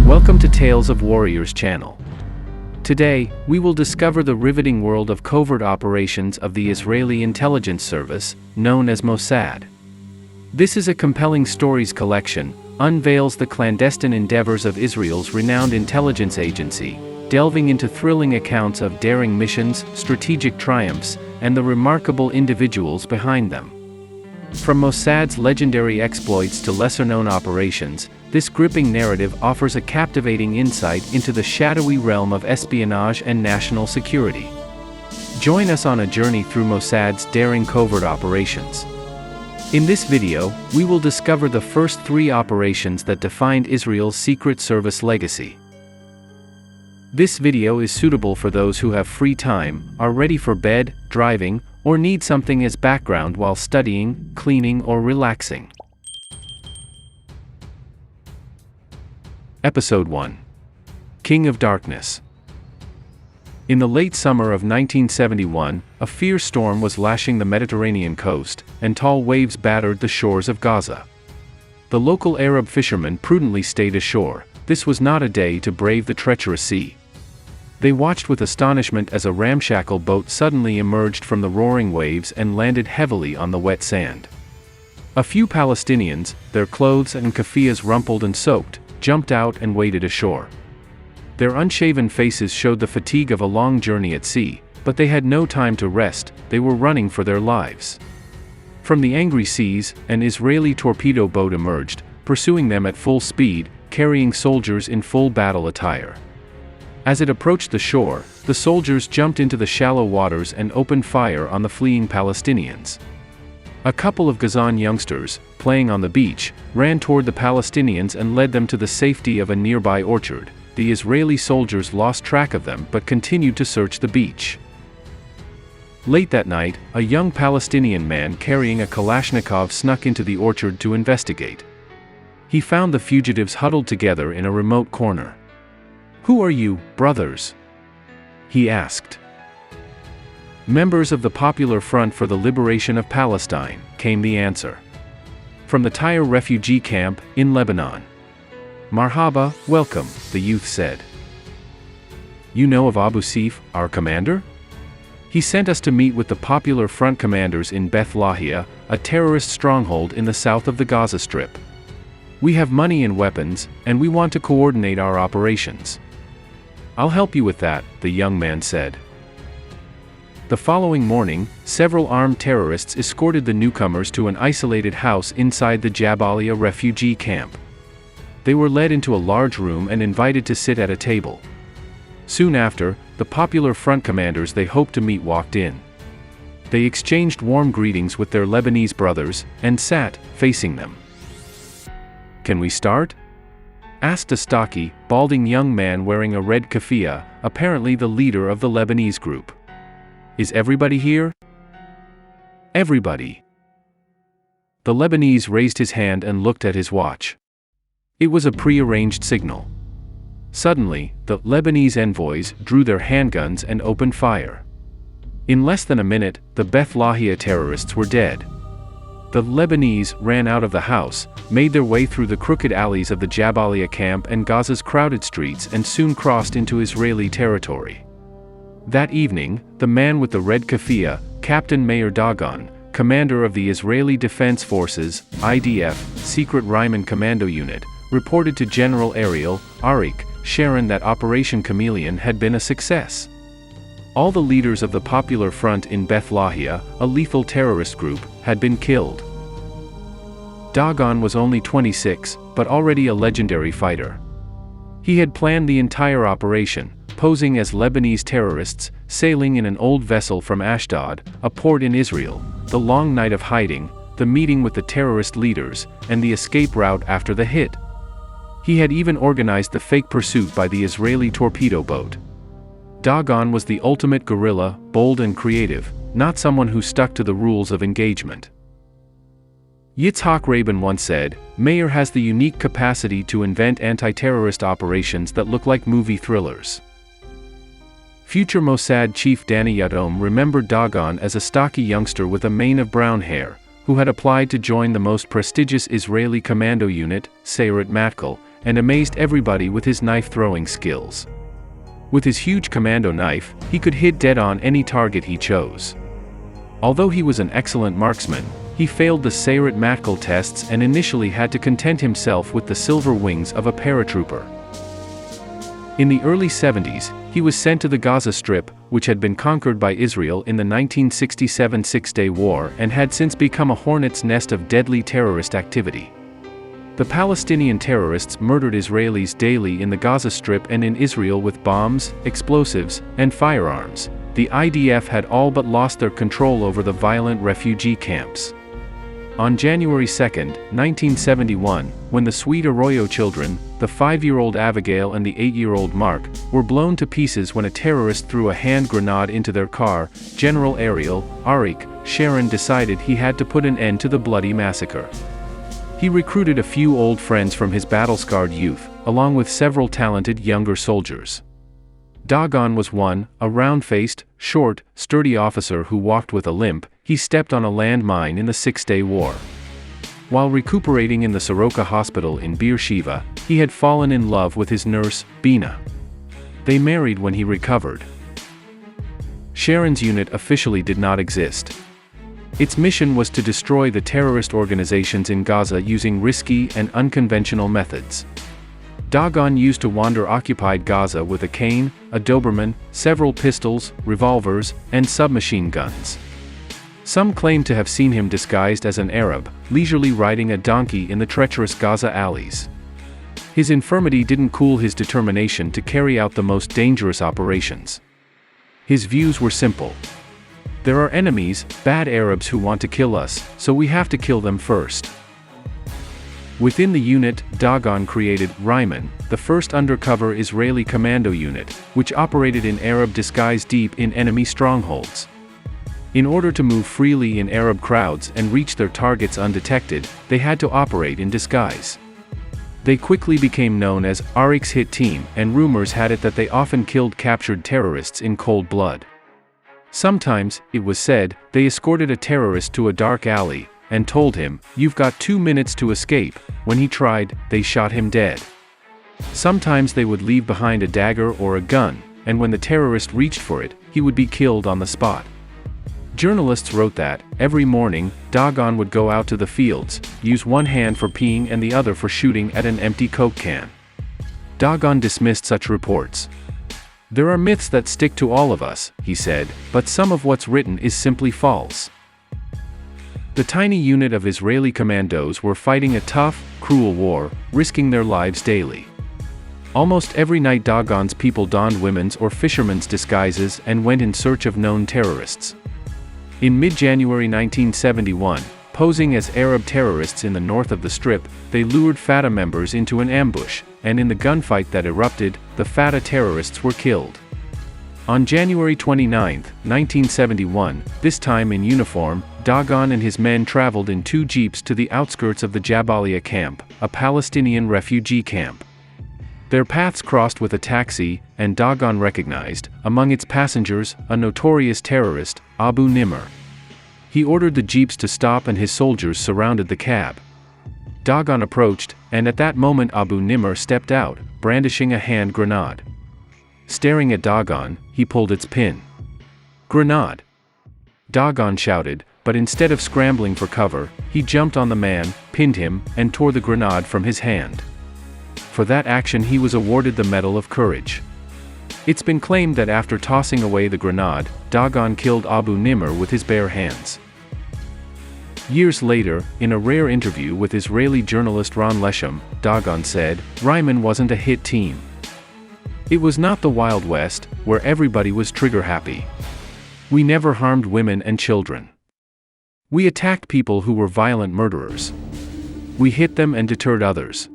Welcome to Tales of Warriors channel. Today, we will discover the riveting world of covert operations of the Israeli intelligence service, known as Mossad. This is a compelling stories collection, unveils the clandestine endeavors of Israel's renowned intelligence agency, delving into thrilling accounts of daring missions, strategic triumphs, and the remarkable individuals behind them. From Mossad's legendary exploits to lesser-known operations, this gripping narrative offers a captivating insight into the shadowy realm of espionage and national security. Join us on a journey through Mossad's daring covert operations. In this video, we will discover the first three operations that defined Israel's Secret Service legacy. This video is suitable for those who have free time, are ready for bed, driving, or need something as background while studying, cleaning, or relaxing. Episode 1. King of Darkness. In the late summer of 1971, a fierce storm was lashing the Mediterranean coast, and tall waves battered the shores of Gaza. The local Arab fishermen prudently stayed ashore. This was not a day to brave the treacherous sea. They watched with astonishment as a ramshackle boat suddenly emerged from the roaring waves and landed heavily on the wet sand. A few Palestinians, their clothes and keffiyehs rumpled and soaked, jumped out and waded ashore. Their unshaven faces showed the fatigue of a long journey at sea, but they had no time to rest. They were running for their lives. From the angry seas, an Israeli torpedo boat emerged, pursuing them at full speed, carrying soldiers in full battle attire. As it approached the shore, the soldiers jumped into the shallow waters and opened fire on the fleeing Palestinians. A couple of Gazan youngsters, playing on the beach, ran toward the Palestinians and led them to the safety of a nearby orchard. The Israeli soldiers lost track of them but continued to search the beach. Late that night, a young Palestinian man carrying a Kalashnikov snuck into the orchard to investigate. He found the fugitives huddled together in a remote corner. "Who are you, brothers?" he asked. "Members of the Popular Front for the Liberation of Palestine," came the answer. "From the Tyre refugee camp, in Lebanon." "Marhaba, welcome," the youth said. "You know of Abu Sif, our commander? He sent us to meet with the Popular Front commanders in Beth Lahia, a terrorist stronghold in the south of the Gaza Strip. We have money and weapons, and we want to coordinate our operations." "I'll help you with that," the young man said. The following morning, several armed terrorists escorted the newcomers to an isolated house inside the Jabalia refugee camp. They were led into a large room and invited to sit at a table. Soon after, the Popular Front commanders they hoped to meet walked in. They exchanged warm greetings with their Lebanese brothers, and sat, facing them. "Can we start?" asked a stocky, balding young man wearing a red keffiyeh, apparently the leader of the Lebanese group. "Is everybody here?" "Everybody." The Lebanese raised his hand and looked at his watch. It was a pre-arranged signal. Suddenly, the Lebanese envoys drew their handguns and opened fire. In less than a minute, the Beth Lahia terrorists were dead. The Lebanese ran out of the house, made their way through the crooked alleys of the Jabalia camp and Gaza's crowded streets and soon crossed into Israeli territory. That evening, the man with the red keffiyeh, Captain Meir Dagon, commander of the Israeli Defense Forces, IDF, Secret Ryman Commando Unit, reported to General Ariel, Arik, Sharon that Operation Chameleon had been a success. All the leaders of the Popular Front in Beth Lahia, a lethal terrorist group, had been killed. Dagon was only 26, but already a legendary fighter. He had planned the entire operation, posing as Lebanese terrorists, sailing in an old vessel from Ashdod, a port in Israel, the long night of hiding, the meeting with the terrorist leaders, and the escape route after the hit. He had even organized the fake pursuit by the Israeli torpedo boat. Dagon was the ultimate guerrilla, bold and creative, not someone who stuck to the rules of engagement. Yitzhak Rabin once said, "Meir has the unique capacity to invent anti-terrorist operations that look like movie thrillers." Future Mossad chief Danny Yadom remembered Dagon as a stocky youngster with a mane of brown hair, who had applied to join the most prestigious Israeli commando unit, Sayeret Matkal, and amazed everybody with his knife-throwing skills. With his huge commando knife, he could hit dead on any target he chose. Although he was an excellent marksman, he failed the Sayeret Matkal tests and initially had to content himself with the silver wings of a paratrooper. In the early 70s, he was sent to the Gaza Strip, which had been conquered by Israel in the 1967 Six-Day War and had since become a hornet's nest of deadly terrorist activity. The Palestinian terrorists murdered Israelis daily in the Gaza Strip and in Israel with bombs, explosives, and firearms. The IDF had all but lost their control over the violent refugee camps. On January 2, 1971, when the sweet Arroyo children, the 5-year-old Abigail and the 8-year-old Mark, were blown to pieces when a terrorist threw a hand grenade into their car, General Arik Sharon decided he had to put an end to the bloody massacre. He recruited a few old friends from his battle-scarred youth, along with several talented younger soldiers. Dagon was one, a round-faced, short, sturdy officer who walked with a limp. He stepped on a landmine in the Six-Day War. While recuperating in the Soroka Hospital in Beersheba, he had fallen in love with his nurse, Bina. They married when he recovered. Sharon's unit officially did not exist. Its mission was to destroy the terrorist organizations in Gaza using risky and unconventional methods. Dagon used to wander occupied Gaza with a cane, a Doberman, several pistols, revolvers, and submachine guns. Some claim to have seen him disguised as an Arab, leisurely riding a donkey in the treacherous Gaza alleys. His infirmity didn't cool his determination to carry out the most dangerous operations. His views were simple. There are enemies, bad Arabs who want to kill us, so we have to kill them first. Within the unit, Dagon created Ryman, the first undercover Israeli commando unit, which operated in Arab disguise deep in enemy strongholds. In order to move freely in Arab crowds and reach their targets undetected, they had to operate in disguise. They quickly became known as Arik's Hit Team, and rumors had it that they often killed captured terrorists in cold blood. Sometimes, it was said, they escorted a terrorist to a dark alley, and told him, "You've got 2 minutes to escape." When he tried, they shot him dead. Sometimes they would leave behind a dagger or a gun, and when the terrorist reached for it, he would be killed on the spot. Journalists wrote that, every morning, Dagon would go out to the fields, use one hand for peeing and the other for shooting at an empty Coke can. Dagon dismissed such reports. "There are myths that stick to all of us," he said, "but some of what's written is simply false." The tiny unit of Israeli commandos were fighting a tough, cruel war, risking their lives daily. Almost every night Dagon's people donned women's or fishermen's disguises and went in search of known terrorists. In mid-January 1971, posing as Arab terrorists in the north of the Strip, they lured Fatah members into an ambush, and in the gunfight that erupted, the Fatah terrorists were killed. On January 29, 1971, this time in uniform, Dagon and his men traveled in 2 jeeps to the outskirts of the Jabalia camp, a Palestinian refugee camp. Their paths crossed with a taxi, and Dagon recognized, among its passengers, a notorious terrorist, Abu Nimr. He ordered the jeeps to stop and his soldiers surrounded the cab. Dagon approached, and at that moment Abu Nimr stepped out, brandishing a hand grenade. Staring at Dagon, he pulled its pin. "Grenade!" Dagon shouted, but instead of scrambling for cover, he jumped on the man, pinned him, and tore the grenade from his hand. For that action he was awarded the Medal of Courage. It's been claimed that after tossing away the grenade, Dagon killed Abu Nimr with his bare hands. Years later, in a rare interview with Israeli journalist Ron Leshem, Dagon said, "Ryman wasn't a hit team. It was not the Wild West, where everybody was trigger-happy. We never harmed women and children. We attacked people who were violent murderers. We hit them and deterred others.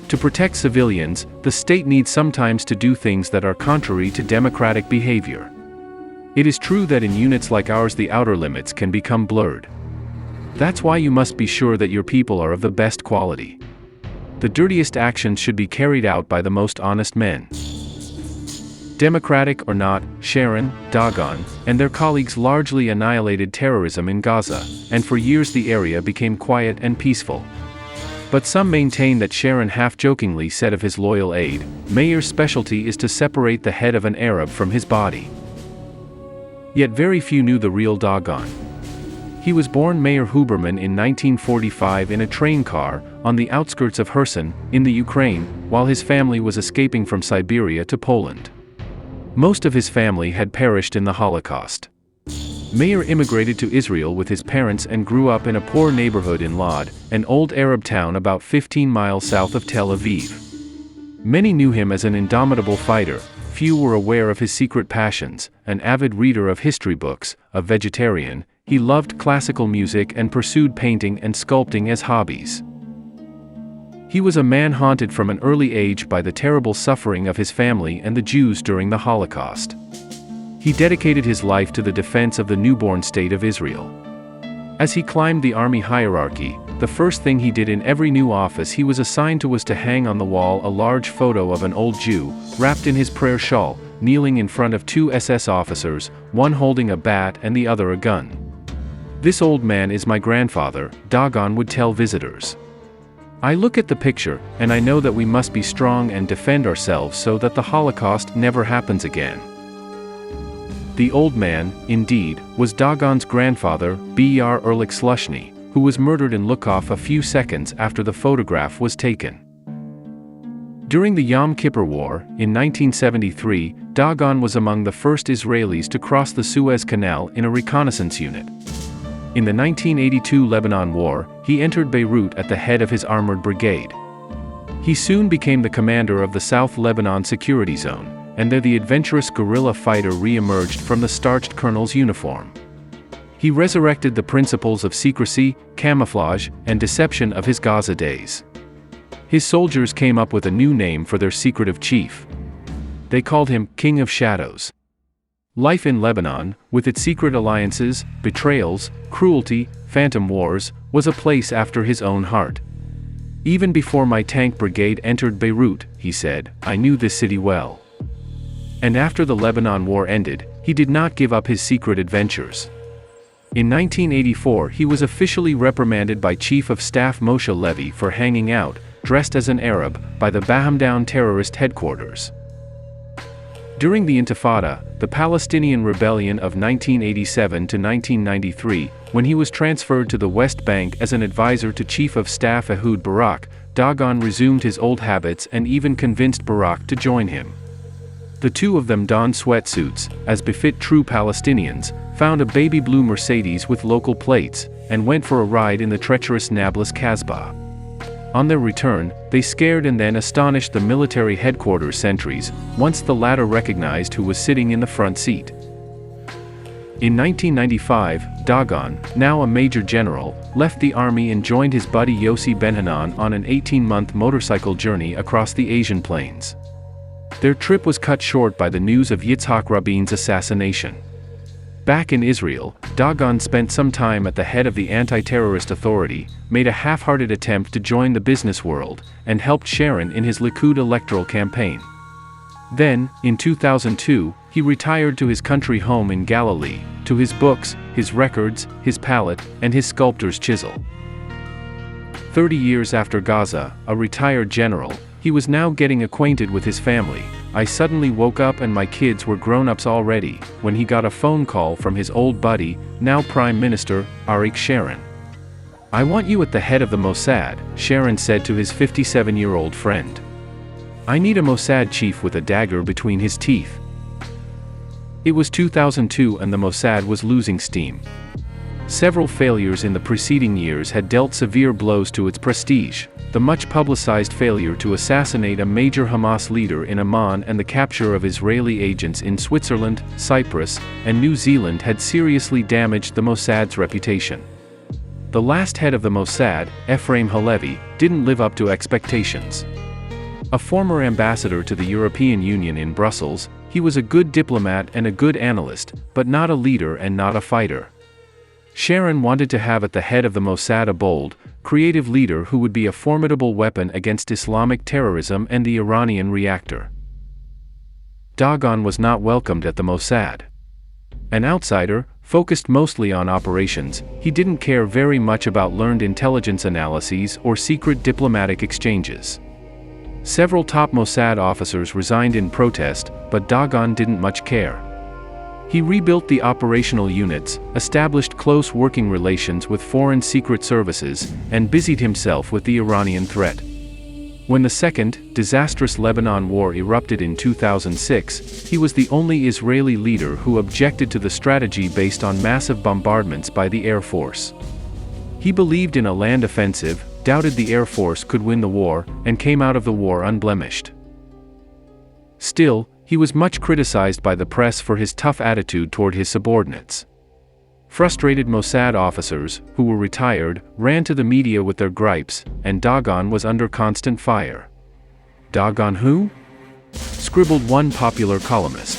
To protect civilians, the state needs sometimes to do things that are contrary to democratic behavior. It is true that in units like ours the outer limits can become blurred. That's why you must be sure that your people are of the best quality. The dirtiest actions should be carried out by the most honest men." Democratic or not, Sharon, Dagon, and their colleagues largely annihilated terrorism in Gaza, and for years the area became quiet and peaceful. But some maintain that Sharon half-jokingly said of his loyal aide, "Meir's specialty is to separate the head of an Arab from his body." Yet very few knew the real Dagon. He was born Meir Huberman in 1945 in a train car, on the outskirts of Kherson, in the Ukraine, while his family was escaping from Siberia to Poland. Most of his family had perished in the Holocaust. Meir immigrated to Israel with his parents and grew up in a poor neighborhood in Lod, an old Arab town about 15 miles south of Tel Aviv. Many knew him as an indomitable fighter, few were aware of his secret passions: an avid reader of history books, a vegetarian, he loved classical music and pursued painting and sculpting as hobbies. He was a man haunted from an early age by the terrible suffering of his family and the Jews during the Holocaust. He dedicated his life to the defense of the newborn state of Israel. As he climbed the army hierarchy, the first thing he did in every new office he was assigned to was to hang on the wall a large photo of an old Jew, wrapped in his prayer shawl, kneeling in front of two SS officers, one holding a bat and the other a gun. "This old man is my grandfather," Dagon would tell visitors. "I look at the picture, and I know that we must be strong and defend ourselves so that the Holocaust never happens again." The old man, indeed, was Dagon's grandfather, Ber Erlich Slushny, who was murdered in Lukov a few seconds after the photograph was taken. During the Yom Kippur War, in 1973, Dagon was among the first Israelis to cross the Suez Canal in a reconnaissance unit. In the 1982 Lebanon War, he entered Beirut at the head of his armored brigade. He soon became the commander of the South Lebanon Security Zone, and there the adventurous guerrilla fighter re-emerged from the starched colonel's uniform. He resurrected the principles of secrecy, camouflage, and deception of his Gaza days. His soldiers came up with a new name for their secretive chief. They called him King of Shadows. Life in Lebanon, with its secret alliances, betrayals, cruelty, phantom wars, was a place after his own heart. "Even before my tank brigade entered Beirut," he said, "I knew this city well." And after the Lebanon War ended, he did not give up his secret adventures. In 1984 he was officially reprimanded by Chief of Staff Moshe Levy for hanging out, dressed as an Arab, by the Bahamdown terrorist headquarters. During the Intifada, the Palestinian rebellion of 1987 to 1993, when he was transferred to the West Bank as an advisor to Chief of Staff Ehud Barak, Dagon resumed his old habits and even convinced Barak to join him. The two of them donned sweatsuits, as befit true Palestinians, found a baby blue Mercedes with local plates, and went for a ride in the treacherous Nablus Kasbah. On their return, they scared and then astonished the military headquarters sentries, once the latter recognized who was sitting in the front seat. In 1995, Dagon, now a major general, left the army and joined his buddy Yossi Ben-Hanan on an 18-month motorcycle journey across the Asian plains. Their trip was cut short by the news of Yitzhak Rabin's assassination. Back in Israel, Dagon spent some time at the head of the anti-terrorist authority, made a half-hearted attempt to join the business world, and helped Sharon in his Likud electoral campaign. Then, in 2002, he retired to his country home in Galilee, to his books, his records, his palette, and his sculptor's chisel. 30 years after Gaza, a retired general, he was now getting acquainted with his family. "I suddenly woke up and my kids were grown-ups already," when he got a phone call from his old buddy, now Prime Minister, Arik Sharon. "I want you at the head of the Mossad," Sharon said to his 57-year-old friend. "I need a Mossad chief with a dagger between his teeth." It was 2002 and the Mossad was losing steam. Several failures in the preceding years had dealt severe blows to its prestige. The much-publicized failure to assassinate a major Hamas leader in Amman and the capture of Israeli agents in Switzerland, Cyprus, and New Zealand had seriously damaged the Mossad's reputation. The last head of the Mossad, Ephraim Halevi, didn't live up to expectations. A former ambassador to the European Union in Brussels, he was a good diplomat and a good analyst, but not a leader and not a fighter. Sharon wanted to have at the head of the Mossad a bold, creative leader who would be a formidable weapon against Islamic terrorism and the Iranian reactor. Dagon was not welcomed at the Mossad. An outsider, Focused mostly on operations, he didn't care very much about learned intelligence analyses or secret diplomatic exchanges. Several top Mossad officers resigned in protest, but Dagon didn't much care. He rebuilt the operational units, established close working relations with foreign secret services, and busied himself with the Iranian threat. When the second, disastrous Lebanon war erupted in 2006, he was the only Israeli leader who objected to the strategy based on massive bombardments by the Air Force. He believed in a land offensive, doubted the Air Force could win the war, and came out of the war unblemished. Still, he was much criticized by the press for his tough attitude toward his subordinates. Frustrated Mossad officers, who were retired, ran to the media with their gripes, and Dagon was under constant fire. "Dagon who?" scribbled one popular columnist.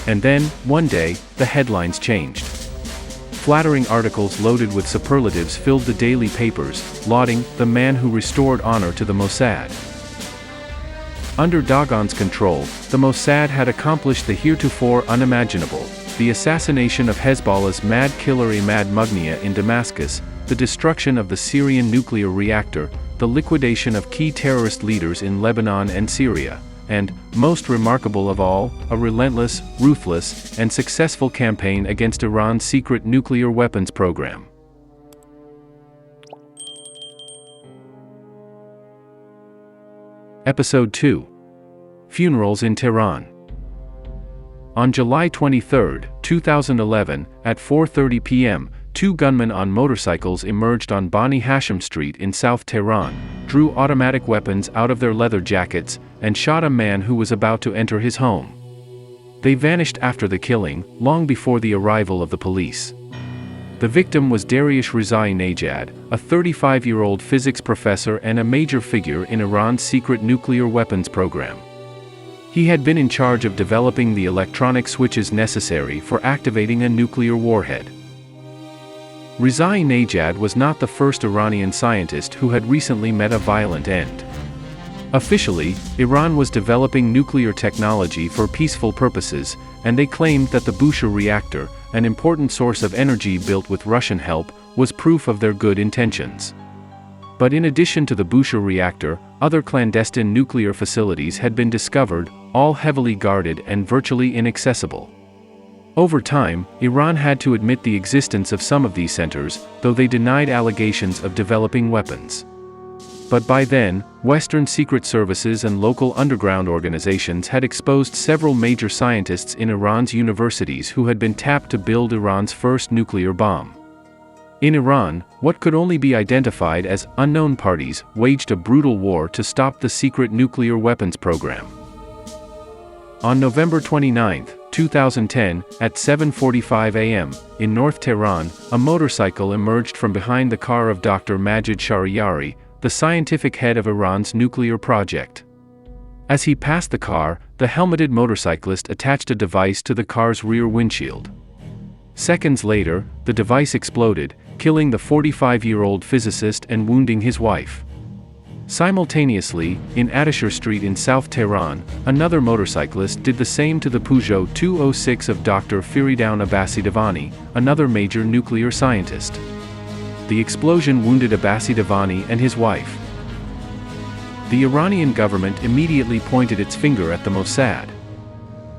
And then, one day, the headlines changed. Flattering articles loaded with superlatives filled the daily papers, lauding the man who restored honor to the Mossad. Under Dagon's control, the Mossad had accomplished the heretofore unimaginable: the assassination of Hezbollah's mad killer Imad Mughniya in Damascus, the destruction of the Syrian nuclear reactor, the liquidation of key terrorist leaders in Lebanon and Syria, and, most remarkable of all, a relentless, ruthless, and successful campaign against Iran's secret nuclear weapons program. Episode 2. Funerals in Tehran. On July 23, 2011, at 4:30 p.m., two gunmen on motorcycles emerged on Bani Hashim Street in South Tehran, drew automatic weapons out of their leather jackets, and shot a man who was about to enter his home. They vanished after the killing, long before the arrival of the police. The victim was Dariush Rezai-Nejad, a 35-year-old physics professor and a major figure in Iran's secret nuclear weapons program. He had been in charge of developing the electronic switches necessary for activating a nuclear warhead. Rezai-Nejad was not the first Iranian scientist who had recently met a violent end. Officially, Iran was developing nuclear technology for peaceful purposes, and they claimed that the Bushehr reactor, an important source of energy built with Russian help, was proof of their good intentions. But in addition to the Bushehr reactor, other clandestine nuclear facilities had been discovered, all heavily guarded and virtually inaccessible. Over time, Iran had to admit the existence of some of these centers, though they denied allegations of developing weapons. But by then, Western secret services and local underground organizations had exposed several major scientists in Iran's universities who had been tapped to build Iran's first nuclear bomb. In Iran, what could only be identified as unknown parties waged a brutal war to stop the secret nuclear weapons program. On November 29, 2010, at 7:45 a.m., in North Tehran, a motorcycle emerged from behind the car of Dr. Majid Shahriyari, the scientific head of Iran's nuclear project. As he passed the car, the helmeted motorcyclist attached a device to the car's rear windshield. Seconds later, the device exploded, killing the 45-year-old physicist and wounding his wife. Simultaneously, in Atashir Street in South Tehran, another motorcyclist did the same to the Peugeot 206 of Dr. Firidoun Abbasi-Davani, another major nuclear scientist. The explosion wounded Abbasi-Davani and his wife. The Iranian government immediately pointed its finger at the Mossad.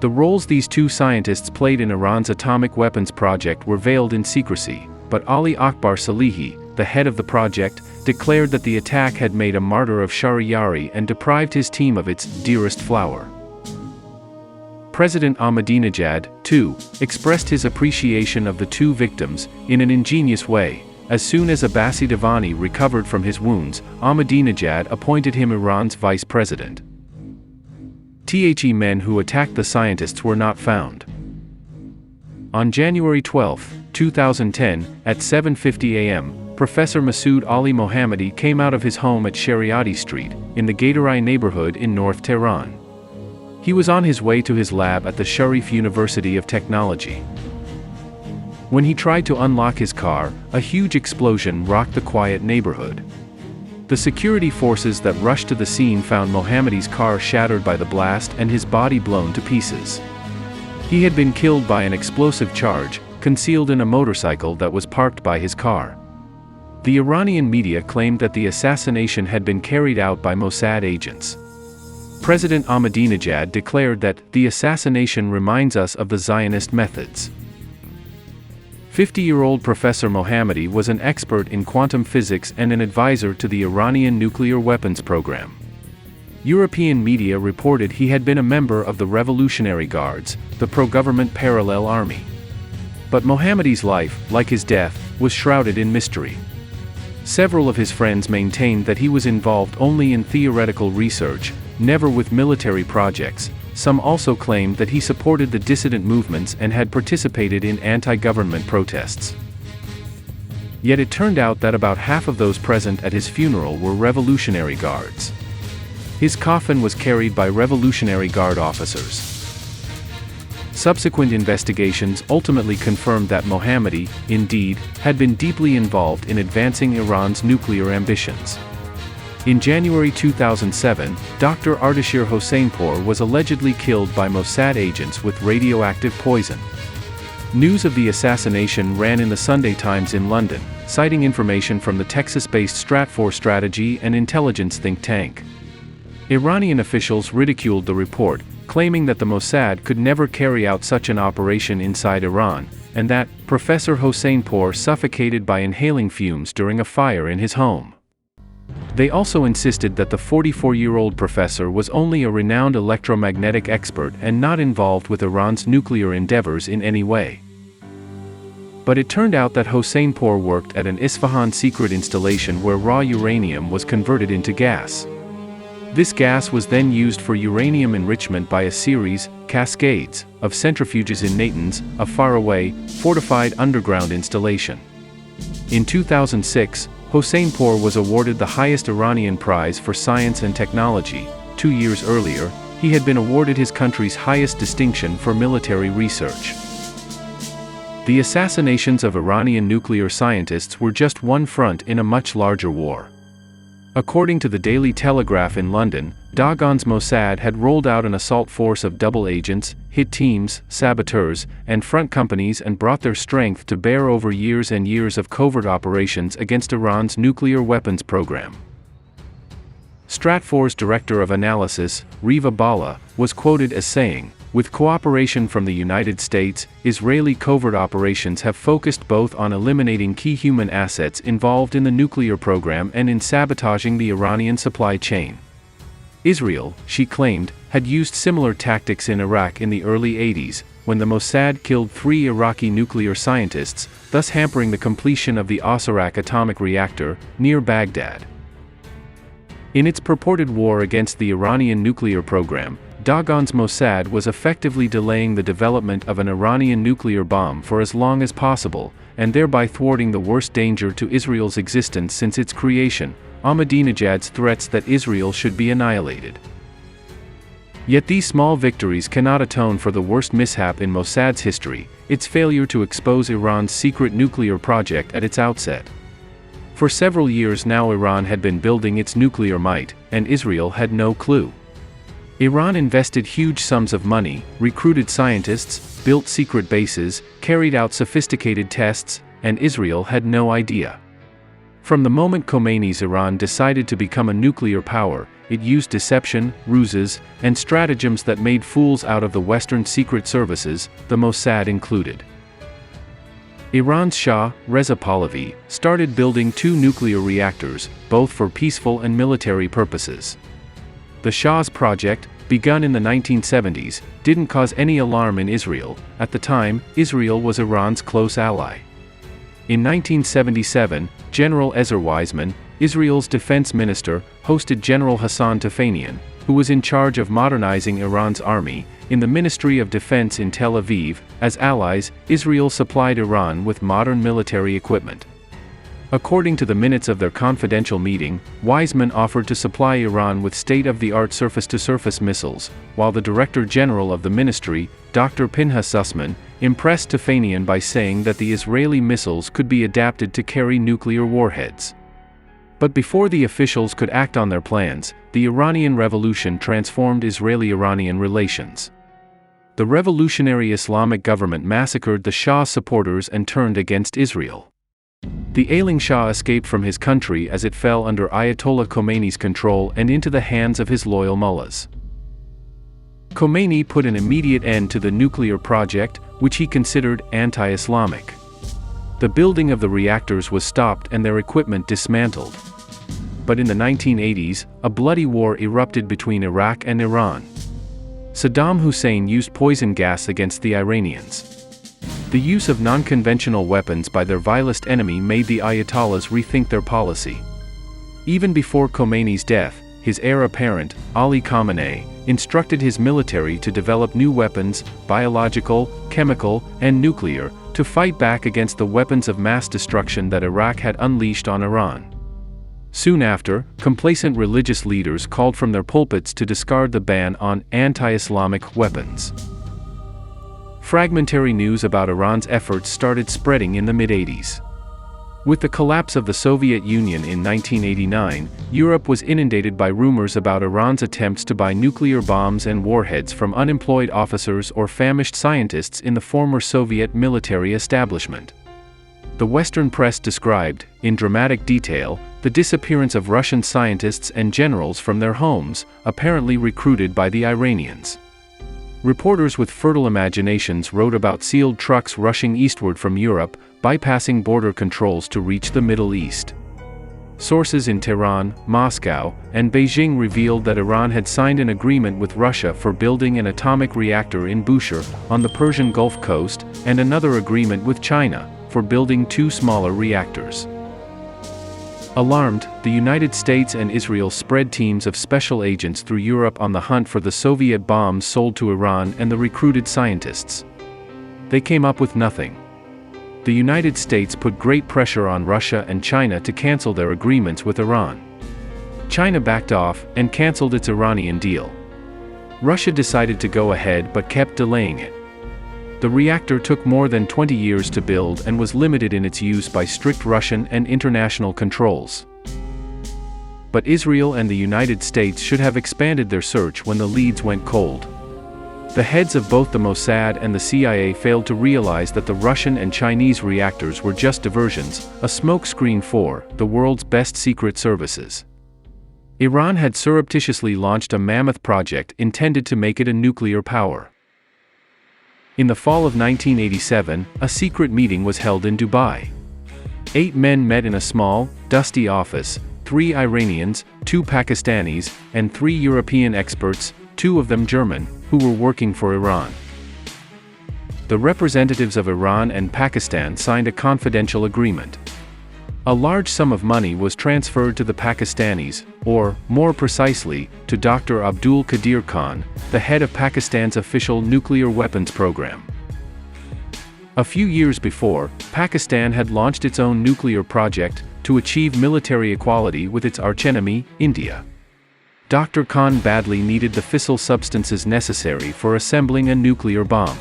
The roles these two scientists played in Iran's atomic weapons project were veiled in secrecy, but Ali Akbar Salehi, the head of the project, declared that the attack had made a martyr of Shahriyari and deprived his team of its dearest flower. President Ahmadinejad, too, expressed his appreciation of the two victims in an ingenious way. As soon as Abbasi-Davani recovered from his wounds, Ahmadinejad appointed him Iran's vice president. The men who attacked the scientists were not found. On January 12, 2010, at 7:50 a.m., Professor Masoud Ali Mohammadi came out of his home at Shariati Street, in the Gaidarai neighborhood in North Tehran. He was on his way to his lab at the Sharif University of Technology. When he tried to unlock his car, a huge explosion rocked the quiet neighborhood. The security forces that rushed to the scene found Mohammadi's car shattered by the blast and his body blown to pieces. He had been killed by an explosive charge, concealed in a motorcycle that was parked by his car. The Iranian media claimed that the assassination had been carried out by Mossad agents. President Ahmadinejad declared that the assassination reminds us of the Zionist methods. 50-year-old Professor Mohammadi was an expert in quantum physics and an advisor to the Iranian nuclear weapons program. European media reported he had been a member of the Revolutionary Guards, the pro-government parallel army. But Mohammadi's life, like his death, was shrouded in mystery. Several of his friends maintained that he was involved only in theoretical research, never with military projects. Some also claimed that he supported the dissident movements and had participated in anti-government protests. Yet it turned out that about half of those present at his funeral were Revolutionary Guards. His coffin was carried by Revolutionary Guard officers. Subsequent investigations ultimately confirmed that Mohammadi, indeed, had been deeply involved in advancing Iran's nuclear ambitions. In January 2007, Dr. Ardashir Hosseinipour was allegedly killed by Mossad agents with radioactive poison. News of the assassination ran in the Sunday Times in London, citing information from the Texas-based Stratfor strategy and intelligence think tank. Iranian officials ridiculed the report, claiming that the Mossad could never carry out such an operation inside Iran, and that Professor Hosseinipour suffocated by inhaling fumes during a fire in his home. They also insisted that the 44-year-old professor was only a renowned electromagnetic expert and not involved with Iran's nuclear endeavors in any way. But it turned out that Hosseinipour worked at an Isfahan secret installation where raw uranium was converted into gas. This gas was then used for uranium enrichment by a series, cascades, of centrifuges in Natanz, a faraway, fortified underground installation. In 2006, Hosseinipour was awarded the highest Iranian prize for science and technology. 2 years earlier, he had been awarded his country's highest distinction for military research. The assassinations of Iranian nuclear scientists were just one front in a much larger war. According to the Daily Telegraph in London, Dagon's Mossad had rolled out an assault force of double agents, hit teams, saboteurs, and front companies and brought their strength to bear over years and years of covert operations against Iran's nuclear weapons program. Stratfor's director of analysis, Riva Bala, was quoted as saying, "With cooperation from the United States, Israeli covert operations have focused both on eliminating key human assets involved in the nuclear program and in sabotaging the Iranian supply chain." Israel, she claimed, had used similar tactics in Iraq in the early 80s, when the Mossad killed 3 Iraqi nuclear scientists, thus hampering the completion of the Osirak atomic reactor, near Baghdad. In its purported war against the Iranian nuclear program, Dagon's Mossad was effectively delaying the development of an Iranian nuclear bomb for as long as possible, and thereby thwarting the worst danger to Israel's existence since its creation, Ahmadinejad's threats that Israel should be annihilated. Yet these small victories cannot atone for the worst mishap in Mossad's history, its failure to expose Iran's secret nuclear project at its outset. For several years now Iran had been building its nuclear might, and Israel had no clue. Iran invested huge sums of money, recruited scientists, built secret bases, carried out sophisticated tests, and Israel had no idea. From the moment Khomeini's Iran decided to become a nuclear power, it used deception, ruses, and stratagems that made fools out of the Western secret services, the Mossad included. Iran's Shah, Reza Pahlavi, started building 2 nuclear reactors, both for peaceful and military purposes. The Shah's project, begun in the 1970s, didn't cause any alarm in Israel. At the time, Israel was Iran's close ally. In 1977, General Ezer Weizmann, Israel's defense minister, hosted General Hassan Tefanian, who was in charge of modernizing Iran's army, in the Ministry of Defense in Tel Aviv. As allies, Israel supplied Iran with modern military equipment. According to the minutes of their confidential meeting, Weizmann offered to supply Iran with state-of-the-art surface-to-surface missiles, while the Director General of the ministry, Dr. Pinhas Sussman, impressed Tefanian by saying that the Israeli missiles could be adapted to carry nuclear warheads. But before the officials could act on their plans, the Iranian Revolution transformed Israeli-Iranian relations. The revolutionary Islamic government massacred the Shah's supporters and turned against Israel. The ailing Shah escaped from his country as it fell under Ayatollah Khomeini's control and into the hands of his loyal mullahs. Khomeini put an immediate end to the nuclear project, which he considered anti-Islamic. The building of the reactors was stopped and their equipment dismantled. But in the 1980s, a bloody war erupted between Iraq and Iran. Saddam Hussein used poison gas against the Iranians. The use of non-conventional weapons by their vilest enemy made the Ayatollahs rethink their policy. Even before Khomeini's death, his heir apparent, Ali Khamenei, instructed his military to develop new weapons, biological, chemical, and nuclear, to fight back against the weapons of mass destruction that Iraq had unleashed on Iran. Soon after, complacent religious leaders called from their pulpits to discard the ban on anti-Islamic weapons. Fragmentary news about Iran's efforts started spreading in the mid-80s. With the collapse of the Soviet Union in 1989, Europe was inundated by rumors about Iran's attempts to buy nuclear bombs and warheads from unemployed officers or famished scientists in the former Soviet military establishment. The Western press described, in dramatic detail, the disappearance of Russian scientists and generals from their homes, apparently recruited by the Iranians. Reporters with fertile imaginations wrote about sealed trucks rushing eastward from Europe, bypassing border controls to reach the Middle East. Sources in Tehran, Moscow, and Beijing revealed that Iran had signed an agreement with Russia for building an atomic reactor in Bushehr, on the Persian Gulf coast, and another agreement with China, for building 2 smaller reactors. Alarmed, the United States and Israel spread teams of special agents through Europe on the hunt for the Soviet bombs sold to Iran and the recruited scientists. They came up with nothing. The United States put great pressure on Russia and China to cancel their agreements with Iran. China backed off and canceled its Iranian deal. Russia decided to go ahead but kept delaying it. The reactor took more than 20 years to build and was limited in its use by strict Russian and international controls. But Israel and the United States should have expanded their search when the leads went cold. The heads of both the Mossad and the CIA failed to realize that the Russian and Chinese reactors were just diversions, a smokescreen for the world's best secret services. Iran had surreptitiously launched a mammoth project intended to make it a nuclear power. In the fall of 1987, a secret meeting was held in Dubai. 8 men met in a small, dusty office, 3 Iranians, 2 Pakistanis, and 3 European experts, 2 of them German, who were working for Iran. The representatives of Iran and Pakistan signed a confidential agreement. A large sum of money was transferred to the Pakistanis, or, more precisely, to Dr. Abdul Qadir Khan, the head of Pakistan's official nuclear weapons program. A few years before, Pakistan had launched its own nuclear project to achieve military equality with its archenemy, India. Dr. Khan badly needed the fissile substances necessary for assembling a nuclear bomb.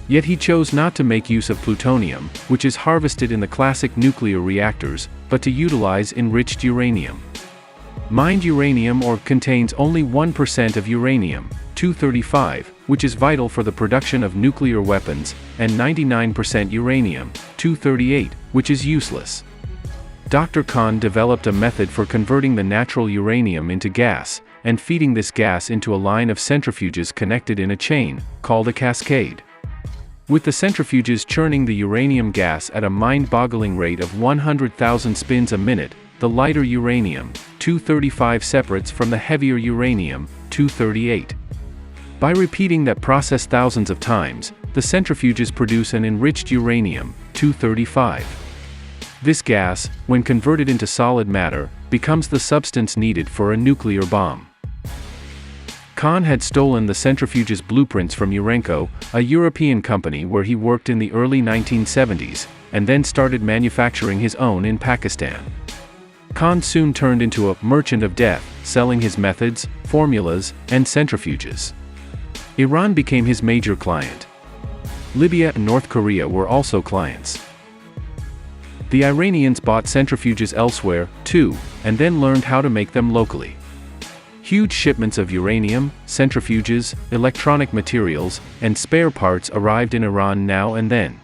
Yet he chose not to make use of plutonium, which is harvested in the classic nuclear reactors, but to utilize enriched uranium. Mined uranium ore contains only 1% of uranium-235, which is vital for the production of nuclear weapons, and 99% uranium-238, which is useless. Dr. Khan developed a method for converting the natural uranium into gas, and feeding this gas into a line of centrifuges connected in a chain, called a cascade. With the centrifuges churning the uranium gas at a mind-boggling rate of 100,000 spins a minute, the lighter uranium-235 separates from the heavier uranium-238. By repeating that process thousands of times, the centrifuges produce an enriched uranium-235. This gas, when converted into solid matter, becomes the substance needed for a nuclear bomb. Khan had stolen the centrifuge's blueprints from Urenco, a European company where he worked in the early 1970s, and then started manufacturing his own in Pakistan. Khan soon turned into a merchant of death, selling his methods, formulas, and centrifuges. Iran became his major client. Libya and North Korea were also clients. The Iranians bought centrifuges elsewhere, too, and then learned how to make them locally. Huge shipments of uranium, centrifuges, electronic materials, and spare parts arrived in Iran now and then.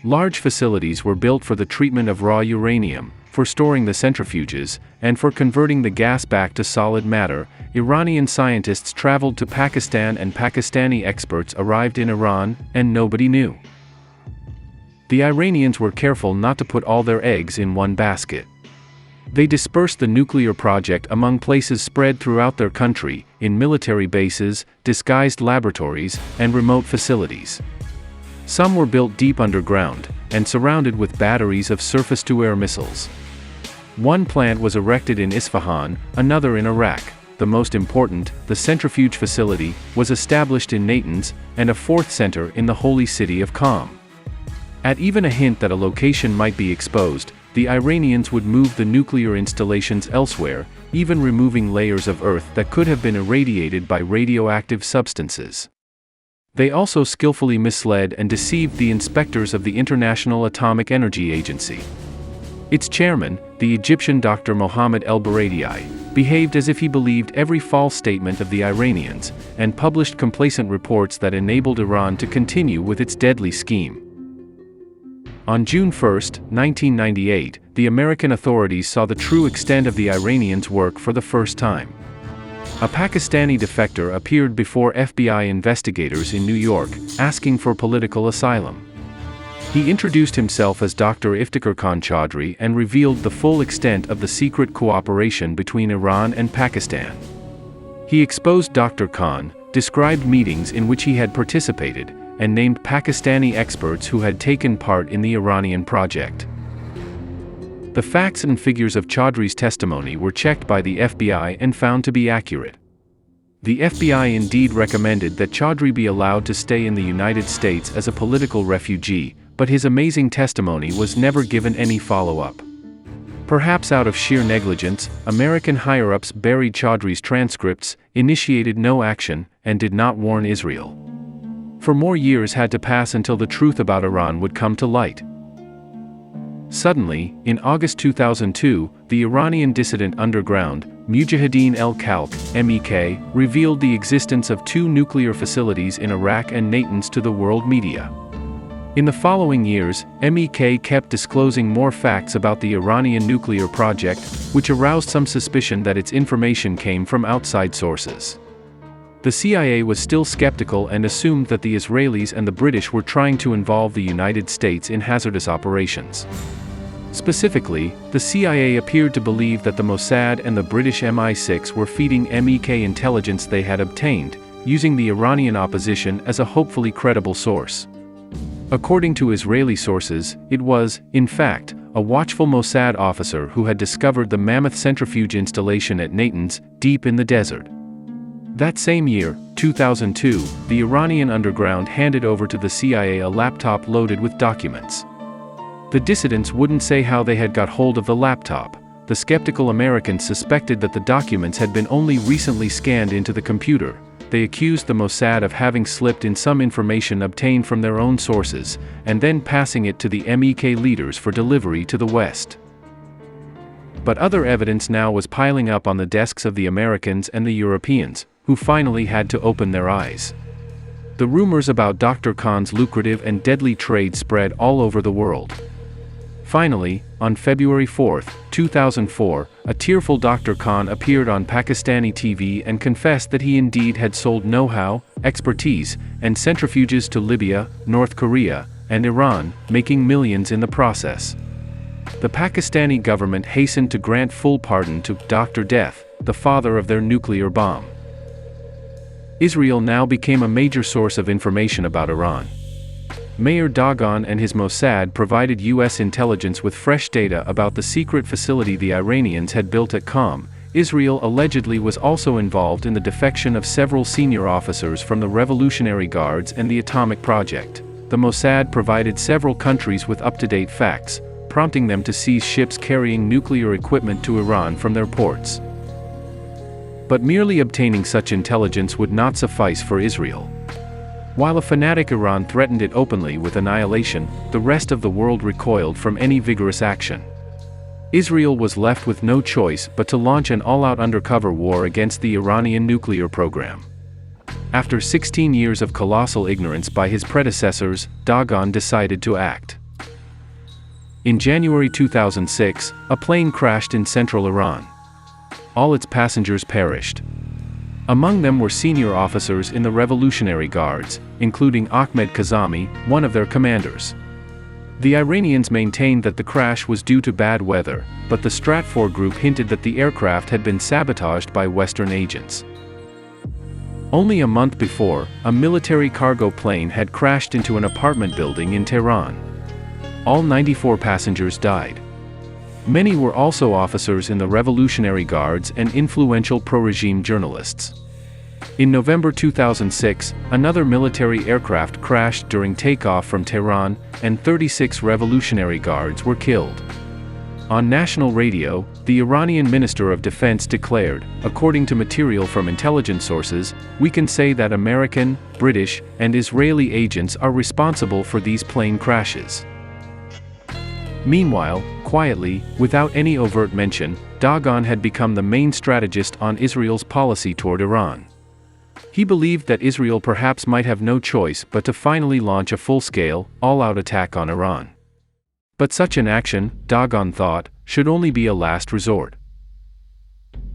Large facilities were built for the treatment of raw uranium, for storing the centrifuges, and for converting the gas back to solid matter. Iranian scientists traveled to Pakistan and Pakistani experts arrived in Iran, and nobody knew. The Iranians were careful not to put all their eggs in one basket. They dispersed the nuclear project among places spread throughout their country, in military bases, disguised laboratories, and remote facilities. Some were built deep underground, and surrounded with batteries of surface-to-air missiles. One plant was erected in Isfahan, another in Iraq. The most important, the centrifuge facility, was established in Natanz, and a fourth center in the holy city of Qom. At even a hint that a location might be exposed, the Iranians would move the nuclear installations elsewhere, even removing layers of earth that could have been irradiated by radioactive substances. They also skillfully misled and deceived the inspectors of the International Atomic Energy Agency. Its chairman, the Egyptian Dr. Mohammed el-Baradei, behaved as if he believed every false statement of the Iranians, and published complacent reports that enabled Iran to continue with its deadly scheme. On June 1, 1998, the American authorities saw the true extent of the Iranians' work for the first time. A Pakistani defector appeared before FBI investigators in New York, asking for political asylum. He introduced himself as Dr. Iftikhar Khan Chaudhry and revealed the full extent of the secret cooperation between Iran and Pakistan. He exposed Dr. Khan, described meetings in which he had participated, and named Pakistani experts who had taken part in the Iranian project. The facts and figures of Chaudhry's testimony were checked by the FBI and found to be accurate. The FBI indeed recommended that Chaudhry be allowed to stay in the United States as a political refugee, but his amazing testimony was never given any follow-up. Perhaps out of sheer negligence, American higher-ups buried Chaudhry's transcripts, initiated no action, and did not warn Israel. For more years had to pass until the truth about Iran would come to light. Suddenly, in August 2002, the Iranian dissident underground, Mujahideen el-Khalq, MEK, revealed the existence of 2 nuclear facilities in Iraq and Natanz to the world media. In the following years, MEK kept disclosing more facts about the Iranian nuclear project, which aroused some suspicion that its information came from outside sources. The CIA was still skeptical and assumed that the Israelis and the British were trying to involve the United States in hazardous operations. Specifically, the CIA appeared to believe that the Mossad and the British MI6 were feeding MEK intelligence they had obtained, using the Iranian opposition as a hopefully credible source. According to Israeli sources, it was, in fact, a watchful Mossad officer who had discovered the mammoth centrifuge installation at Natanz, deep in the desert. That same year, 2002, the Iranian underground handed over to the CIA a laptop loaded with documents. The dissidents wouldn't say how they had got hold of the laptop. The skeptical Americans suspected that the documents had been only recently scanned into the computer. They accused the Mossad of having slipped in some information obtained from their own sources, and then passing it to the MEK leaders for delivery to the West. But other evidence now was piling up on the desks of the Americans and the Europeans, who finally had to open their eyes. The rumors about Dr. Khan's lucrative and deadly trade spread all over the world. Finally, on February 4, 2004, a tearful Dr. Khan appeared on Pakistani TV and confessed that he indeed had sold know-how, expertise, and centrifuges to Libya, North Korea, and Iran, making millions in the process. The Pakistani government hastened to grant full pardon to Dr. Death, the father of their nuclear bomb. Israel now became a major source of information about Iran. Mayor Dagon and his Mossad provided U.S. intelligence with fresh data about the secret facility the Iranians had built at Qom. Israel allegedly was also involved in the defection of several senior officers from the Revolutionary Guards and the atomic project. The Mossad provided several countries with up-to-date facts, prompting them to seize ships carrying nuclear equipment to Iran from their ports. But merely obtaining such intelligence would not suffice for Israel. While a fanatic Iran threatened it openly with annihilation, the rest of the world recoiled from any vigorous action. Israel was left with no choice but to launch an all-out undercover war against the Iranian nuclear program. After 16 years of colossal ignorance by his predecessors, Dagon decided to act. In January 2006, a plane crashed in central Iran. All its passengers perished. Among them were senior officers in the Revolutionary Guards, including Ahmed Kazemi, one of their commanders. The Iranians maintained that the crash was due to bad weather, but the Stratfor group hinted that the aircraft had been sabotaged by Western agents. Only a month before, a military cargo plane had crashed into an apartment building in Tehran. All 94 passengers died. Many were also officers in the Revolutionary Guards and influential pro-regime journalists. In November 2006, another military aircraft crashed during takeoff from Tehran, and 36 Revolutionary Guards were killed. On national radio, the Iranian Minister of Defense declared, according to material from intelligence sources, "We can say that American, British, and Israeli agents are responsible for these plane crashes." Meanwhile, quietly, without any overt mention, Dagon had become the main strategist on Israel's policy toward Iran. He believed that Israel perhaps might have no choice but to finally launch a full-scale, all-out attack on Iran. But such an action, Dagon thought, should only be a last resort.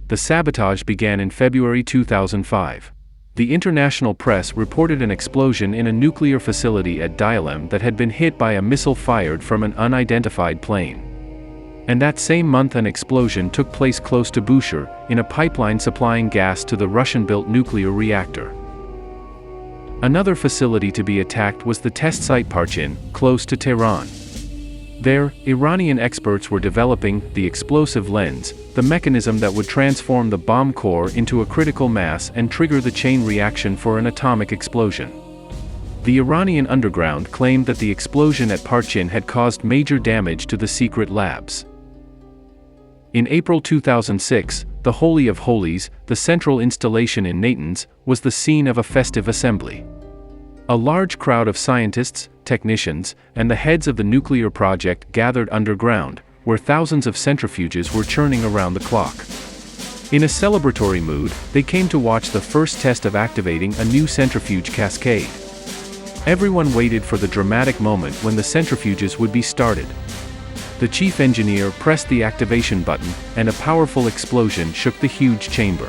The sabotage began in February 2005. The international press reported an explosion in a nuclear facility at Dialem that had been hit by a missile fired from an unidentified plane. And that same month an explosion took place close to Bushehr, in a pipeline supplying gas to the Russian-built nuclear reactor. Another facility to be attacked was the test site Parchin, close to Tehran. There, Iranian experts were developing the explosive lens, the mechanism that would transform the bomb core into a critical mass and trigger the chain reaction for an atomic explosion. The Iranian underground claimed that the explosion at Parchin had caused major damage to the secret labs. In April 2006, the Holy of Holies, the central installation in Natanz, was the scene of a festive assembly. A large crowd of scientists, technicians, and the heads of the nuclear project gathered underground, where thousands of centrifuges were churning around the clock. In a celebratory mood, they came to watch the first test of activating a new centrifuge cascade. Everyone waited for the dramatic moment when the centrifuges would be started. The chief engineer pressed the activation button, and a powerful explosion shook the huge chamber.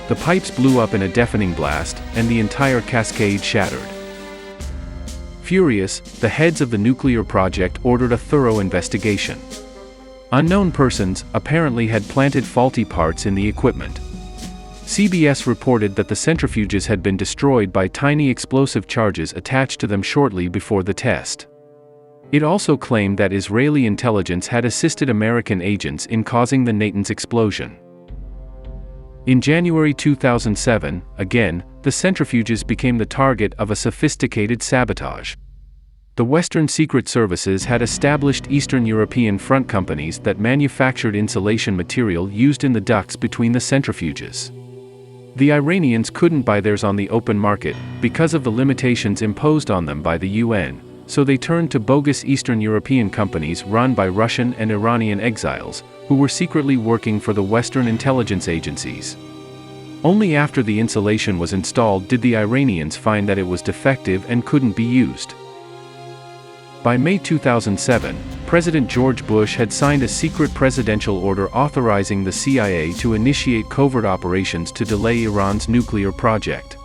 The pipes blew up in a deafening blast, and the entire cascade shattered. Furious, the heads of the nuclear project ordered a thorough investigation. Unknown persons apparently had planted faulty parts in the equipment. CBS reported that the centrifuges had been destroyed by tiny explosive charges attached to them shortly before the test. It also claimed that Israeli intelligence had assisted American agents in causing the Natanz explosion. In January 2007, again, the centrifuges became the target of a sophisticated sabotage. The Western Secret Services had established Eastern European front companies that manufactured insulation material used in the ducts between the centrifuges. The Iranians couldn't buy theirs on the open market because of the limitations imposed on them by the UN, so they turned to bogus Eastern European companies run by Russian and Iranian exiles, who were secretly working for the Western intelligence agencies. Only after the insulation was installed did the Iranians find that it was defective and couldn't be used. By May 2007, President George Bush had signed a secret presidential order authorizing the CIA to initiate covert operations to delay Iran's nuclear project.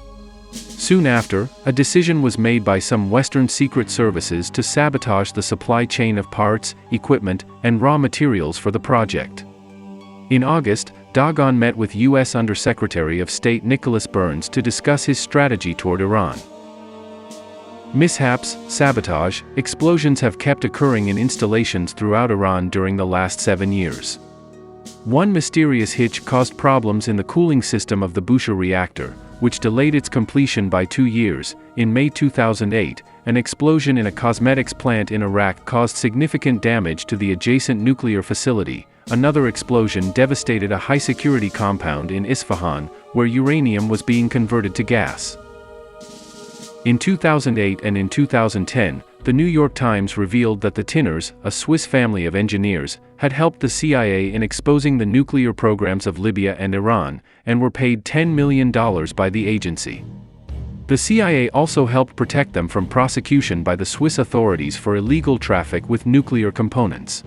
Soon after, a decision was made by some Western secret services to sabotage the supply chain of parts, equipment, and raw materials for the project. In August, Dagon met with U.S. Undersecretary of State Nicholas Burns to discuss his strategy toward Iran. Mishaps, sabotage, explosions have kept occurring in installations throughout Iran during the last 7 years. One mysterious hitch caused problems in the cooling system of the Bushehr reactor, which delayed its completion by 2 years. In May 2008, an explosion in a cosmetics plant in Iraq caused significant damage to the adjacent nuclear facility. Another explosion devastated a high-security compound in Isfahan, where uranium was being converted to gas. In 2008 and in 2010, The New York Times revealed that the Tinners, a Swiss family of engineers, had helped the CIA in exposing the nuclear programs of Libya and Iran, and were paid $10 million by the agency. The CIA also helped protect them from prosecution by the Swiss authorities for illegal traffic with nuclear components.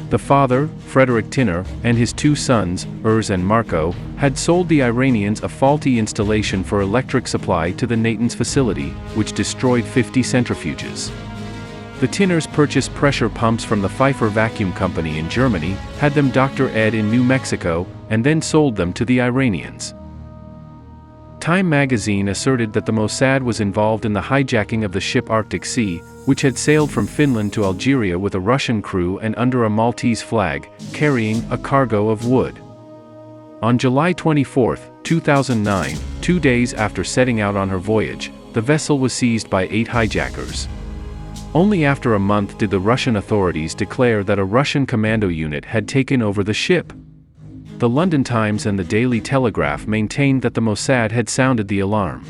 The father, Frederick Tinner, and his two sons, Urs and Marco, had sold the Iranians a faulty installation for electric supply to the Natanz facility, which destroyed 50 centrifuges. The Tinners purchased pressure pumps from the Pfeiffer Vacuum Company in Germany, had them Dr. Ed in New Mexico, and then sold them to the Iranians. Time magazine asserted that the Mossad was involved in the hijacking of the ship Arctic Sea, which had sailed from Finland to Algeria with a Russian crew and under a Maltese flag, carrying a cargo of wood. On July 24, 2009, 2 days after setting out on her voyage, the vessel was seized by 8 hijackers. Only after a month did the Russian authorities declare that a Russian commando unit had taken over the ship. The London Times and the Daily Telegraph maintained that the Mossad had sounded the alarm.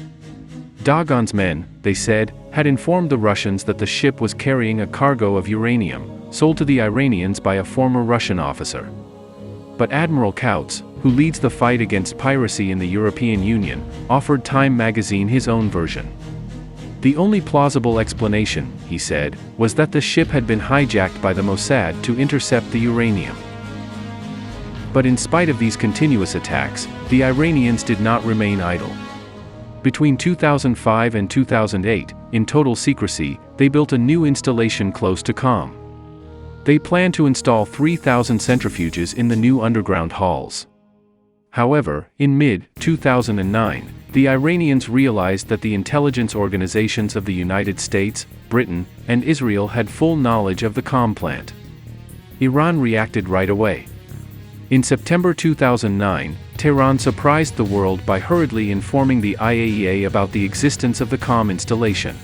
Dagon's men, they said, had informed the Russians that the ship was carrying a cargo of uranium, sold to the Iranians by a former Russian officer. But Admiral Kautz, who leads the fight against piracy in the European Union, offered Time magazine his own version. The only plausible explanation, he said, was that the ship had been hijacked by the Mossad to intercept the uranium. But in spite of these continuous attacks, the Iranians did not remain idle. Between 2005 and 2008, in total secrecy, they built a new installation close to Qom. They planned to install 3,000 centrifuges in the new underground halls. However, in mid-2009, the Iranians realized that the intelligence organizations of the United States, Britain, and Israel had full knowledge of the Qom plant. Iran reacted right away. In September 2009, Tehran surprised the world by hurriedly informing the IAEA about the existence of the Qom installation.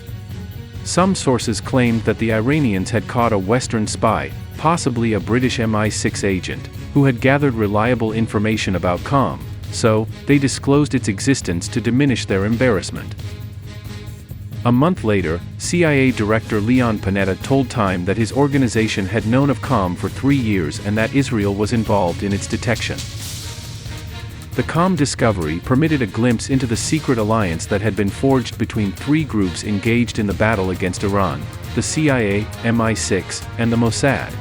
Some sources claimed that the Iranians had caught a Western spy, possibly a British MI6 agent, who had gathered reliable information about Qom, so they disclosed its existence to diminish their embarrassment. A month later, CIA Director Leon Panetta told Time that his organization had known of Qom for 3 years and that Israel was involved in its detection. The Qom discovery permitted a glimpse into the secret alliance that had been forged between 3 groups engaged in the battle against Iran: the CIA, MI6, and the Mossad.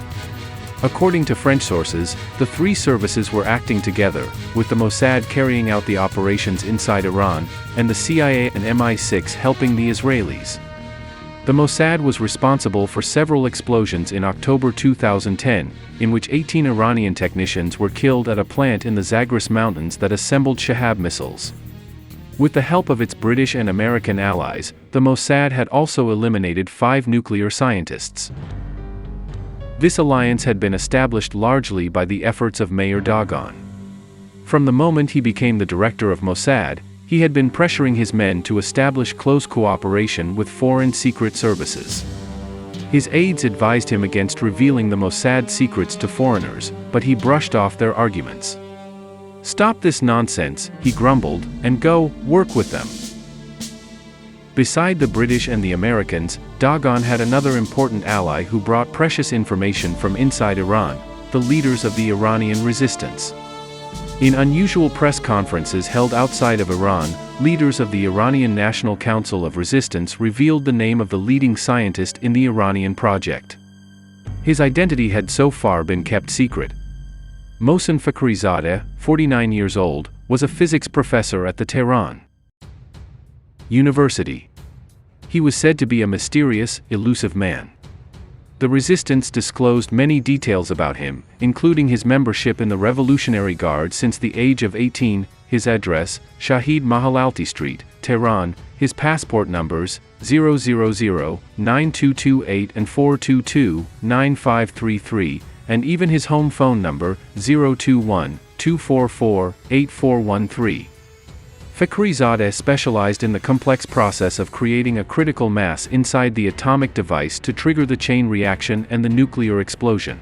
According to French sources, the 3 services were acting together, with the Mossad carrying out the operations inside Iran, and the CIA and MI6 helping the Israelis. The Mossad was responsible for several explosions in October 2010, in which 18 Iranian technicians were killed at a plant in the Zagros Mountains that assembled Shahab missiles. With the help of its British and American allies, the Mossad had also eliminated 5 nuclear scientists. This alliance had been established largely by the efforts of Mayor Dagon. From the moment he became the director of Mossad, he had been pressuring his men to establish close cooperation with foreign secret services. His aides advised him against revealing the Mossad secrets to foreigners, but he brushed off their arguments. "Stop this nonsense," he grumbled, "and go, work with them." Beside the British and the Americans, Dagon had another important ally who brought precious information from inside Iran: the leaders of the Iranian resistance. In unusual press conferences held outside of Iran, leaders of the Iranian National Council of Resistance revealed the name of the leading scientist in the Iranian project. His identity had so far been kept secret. Mohsen Fakhrizadeh, 49 years old, was a physics professor at the Tehran University. He was said to be a mysterious, elusive man. The resistance disclosed many details about him, including his membership in the Revolutionary Guard since the age of 18, his address, Shahid Mahalalti Street, Tehran, his passport numbers, 000-9228 and 422-9533, and even his home phone number, 021-244-8413. Fakhrizadeh specialized in the complex process of creating a critical mass inside the atomic device to trigger the chain reaction and the nuclear explosion.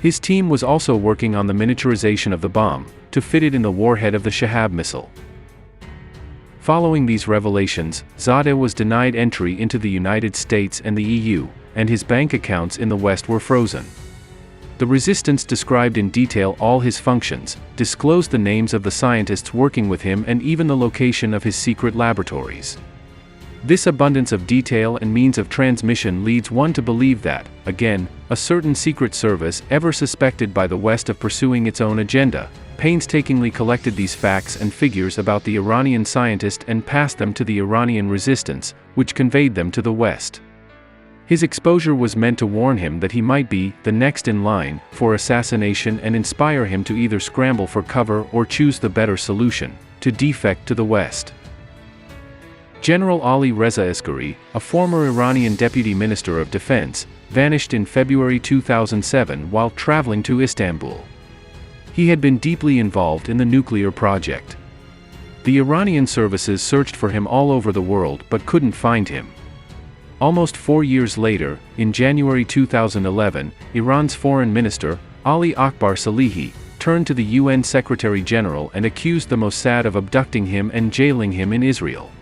His team was also working on the miniaturization of the bomb, to fit it in the warhead of the Shahab missile. Following these revelations, Zadeh was denied entry into the United States and the EU, and his bank accounts in the West were frozen. The resistance described in detail all his functions, disclosed the names of the scientists working with him and even the location of his secret laboratories. This abundance of detail and means of transmission leads one to believe that, again, a certain secret service, ever suspected by the West of pursuing its own agenda, painstakingly collected these facts and figures about the Iranian scientist and passed them to the Iranian resistance, which conveyed them to the West. His exposure was meant to warn him that he might be the next in line for assassination and inspire him to either scramble for cover or choose the better solution, to defect to the West. General Ali Reza Askari, a former Iranian deputy minister of defense, vanished in February 2007 while traveling to Istanbul. He had been deeply involved in the nuclear project. The Iranian services searched for him all over the world but couldn't find him. Almost 4 years later, in January 2011, Iran's foreign minister, Ali Akbar Salehi, turned to the UN Secretary General and accused the Mossad of abducting him and jailing him in Israel.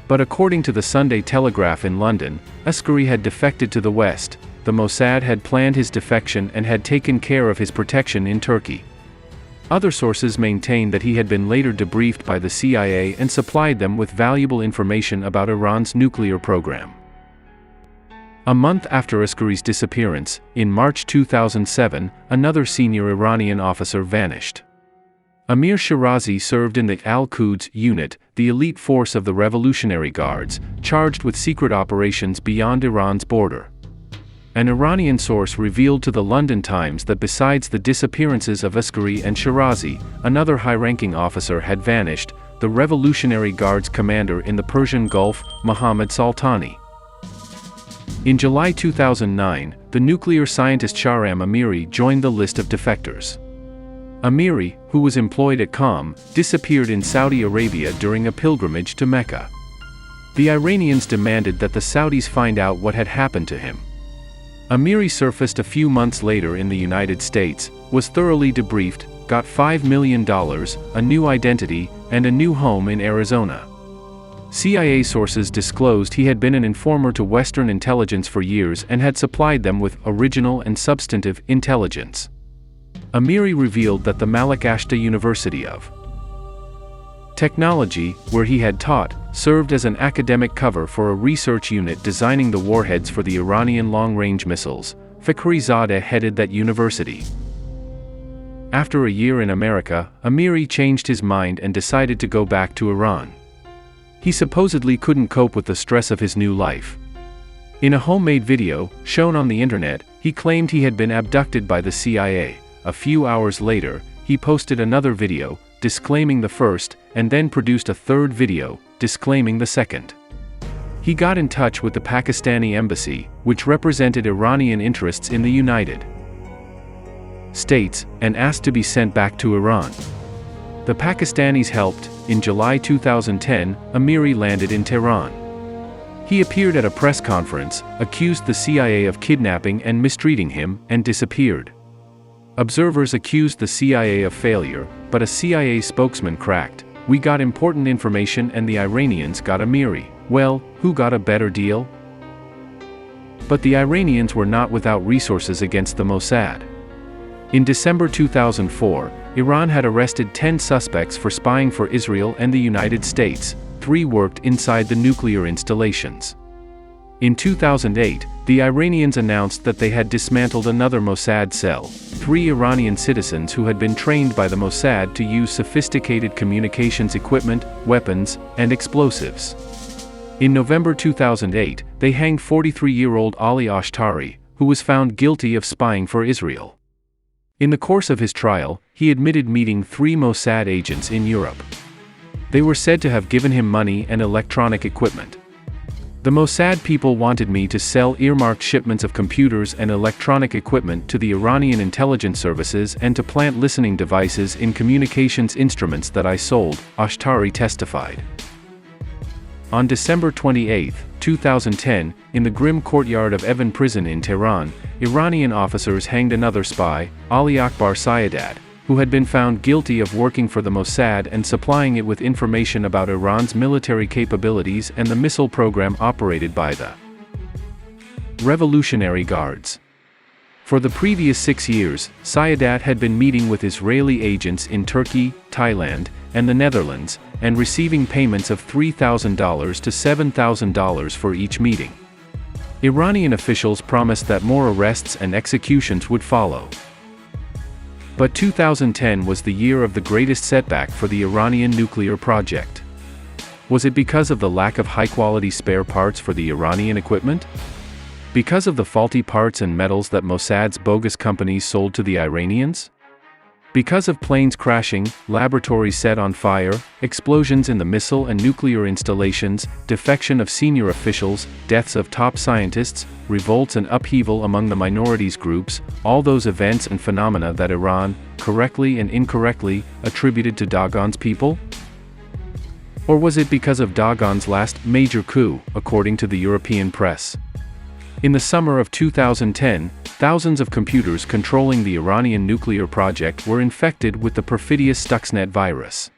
But according to the Sunday Telegraph in London, Askari had defected to the West. The Mossad had planned his defection and had taken care of his protection in Turkey. Other sources maintain that he had been later debriefed by the CIA and supplied them with valuable information about Iran's nuclear program. A month after Askari's disappearance, in March 2007, another senior Iranian officer vanished. Amir Shirazi served in the Al-Quds unit, the elite force of the Revolutionary Guards, charged with secret operations beyond Iran's border. An Iranian source revealed to the London Times that besides the disappearances of Askari and Shirazi, another high-ranking officer had vanished, the Revolutionary Guards commander in the Persian Gulf, Mohammad Saltani. In July 2009, the nuclear scientist Shahram Amiri joined the list of defectors. Amiri, who was employed at QOM, disappeared in Saudi Arabia during a pilgrimage to Mecca. The Iranians demanded that the Saudis find out what had happened to him. Amiri surfaced a few months later in the United States, was thoroughly debriefed, got $5 million, a new identity, and a new home in Arizona. CIA sources disclosed he had been an informer to Western intelligence for years and had supplied them with original and substantive intelligence. Amiri revealed that the Malik Ashta University of Technology, where he had taught, served as an academic cover for a research unit designing the warheads for the Iranian long-range missiles. Fakhrizadeh headed that university. After a year in America, Amiri changed his mind and decided to go back to Iran. He supposedly couldn't cope with the stress of his new life. In a homemade video, shown on the internet, he claimed he had been abducted by the CIA. A few hours later, he posted another video, disclaiming the first, and then produced a third video, disclaiming the second. He got in touch with the Pakistani embassy, which represented Iranian interests in the United States, and asked to be sent back to Iran. The Pakistanis helped. In July 2010, Amiri landed in Tehran. He appeared at a press conference, accused the CIA of kidnapping and mistreating him, and disappeared. Observers accused the CIA of failure, but a CIA spokesman cracked, "We got important information and the Iranians got Amiri. Well, who got a better deal?" But the Iranians were not without resources against the Mossad. In December 2004, Iran had arrested 10 suspects for spying for Israel and the United States. 3 worked inside the nuclear installations. In 2008, the Iranians announced that they had dismantled another Mossad cell, 3 Iranian citizens who had been trained by the Mossad to use sophisticated communications equipment, weapons, and explosives. In November 2008, they hanged 43-year-old Ali Ashtari, who was found guilty of spying for Israel. In the course of his trial, he admitted meeting 3 Mossad agents in Europe. They were said to have given him money and electronic equipment. The Mossad people wanted me to sell earmarked shipments of computers and electronic equipment to the Iranian intelligence services and to plant listening devices in communications instruments that I sold, Ashtari testified. On December 28, 2010, in the grim courtyard of Evin prison in Tehran, Iranian officers hanged another spy, Ali Akbar Sayedat, who had been found guilty of working for the Mossad and supplying it with information about Iran's military capabilities and the missile program operated by the Revolutionary Guards. For the previous 6 years, Sayadat had been meeting with Israeli agents in Turkey, Thailand, and the Netherlands, and receiving payments of $3,000 to $7,000 for each meeting. Iranian officials promised that more arrests and executions would follow. But 2010 was the year of the greatest setback for the Iranian nuclear project. Was it because of the lack of high-quality spare parts for the Iranian equipment? Because of the faulty parts and metals that Mossad's bogus companies sold to the Iranians? Because of planes crashing, laboratories set on fire, explosions in the missile and nuclear installations, defection of senior officials, deaths of top scientists, revolts and upheaval among the minorities groups, all those events and phenomena that Iran, correctly and incorrectly, attributed to Dagon's people? Or was it because of Dagon's last major coup, according to the European press? In the summer of 2010, thousands of computers controlling the Iranian nuclear project were infected with the perfidious Stuxnet virus.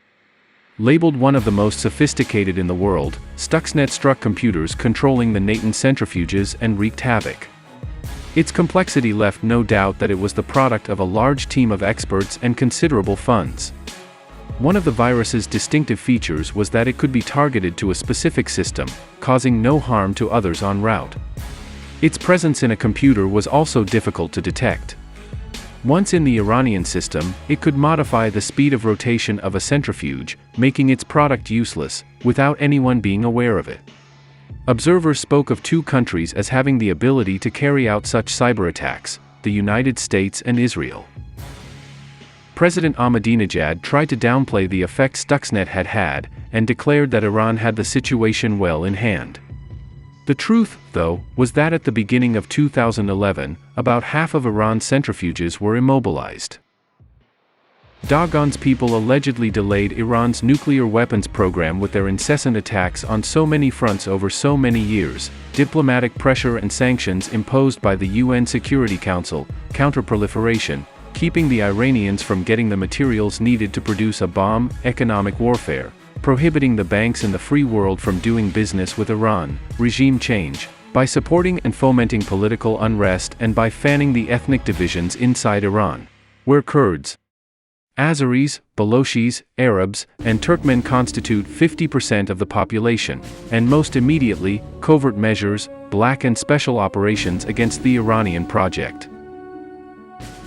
Labeled one of the most sophisticated in the world, Stuxnet struck computers controlling the Natanz centrifuges and wreaked havoc. Its complexity left no doubt that it was the product of a large team of experts and considerable funds. One of the virus's distinctive features was that it could be targeted to a specific system, causing no harm to others en route. Its presence in a computer was also difficult to detect. Once in the Iranian system, it could modify the speed of rotation of a centrifuge, making its product useless, without anyone being aware of it. Observers spoke of 2 countries as having the ability to carry out such cyber attacks: the United States and Israel. President Ahmadinejad tried to downplay the effect Stuxnet had had, and declared that Iran had the situation well in hand. The truth, though, was that at the beginning of 2011, about half of Iran's centrifuges were immobilized. Dagon's people allegedly delayed Iran's nuclear weapons program with their incessant attacks on so many fronts over so many years, diplomatic pressure and sanctions imposed by the UN Security Council, counterproliferation, keeping the Iranians from getting the materials needed to produce a bomb, economic warfare, prohibiting the banks in the free world from doing business with Iran, regime change, by supporting and fomenting political unrest and by fanning the ethnic divisions inside Iran, where Kurds, Azeris, Balochis, Arabs, and Turkmen constitute 50% of the population, and most immediately, covert measures, black and special operations against the Iranian project.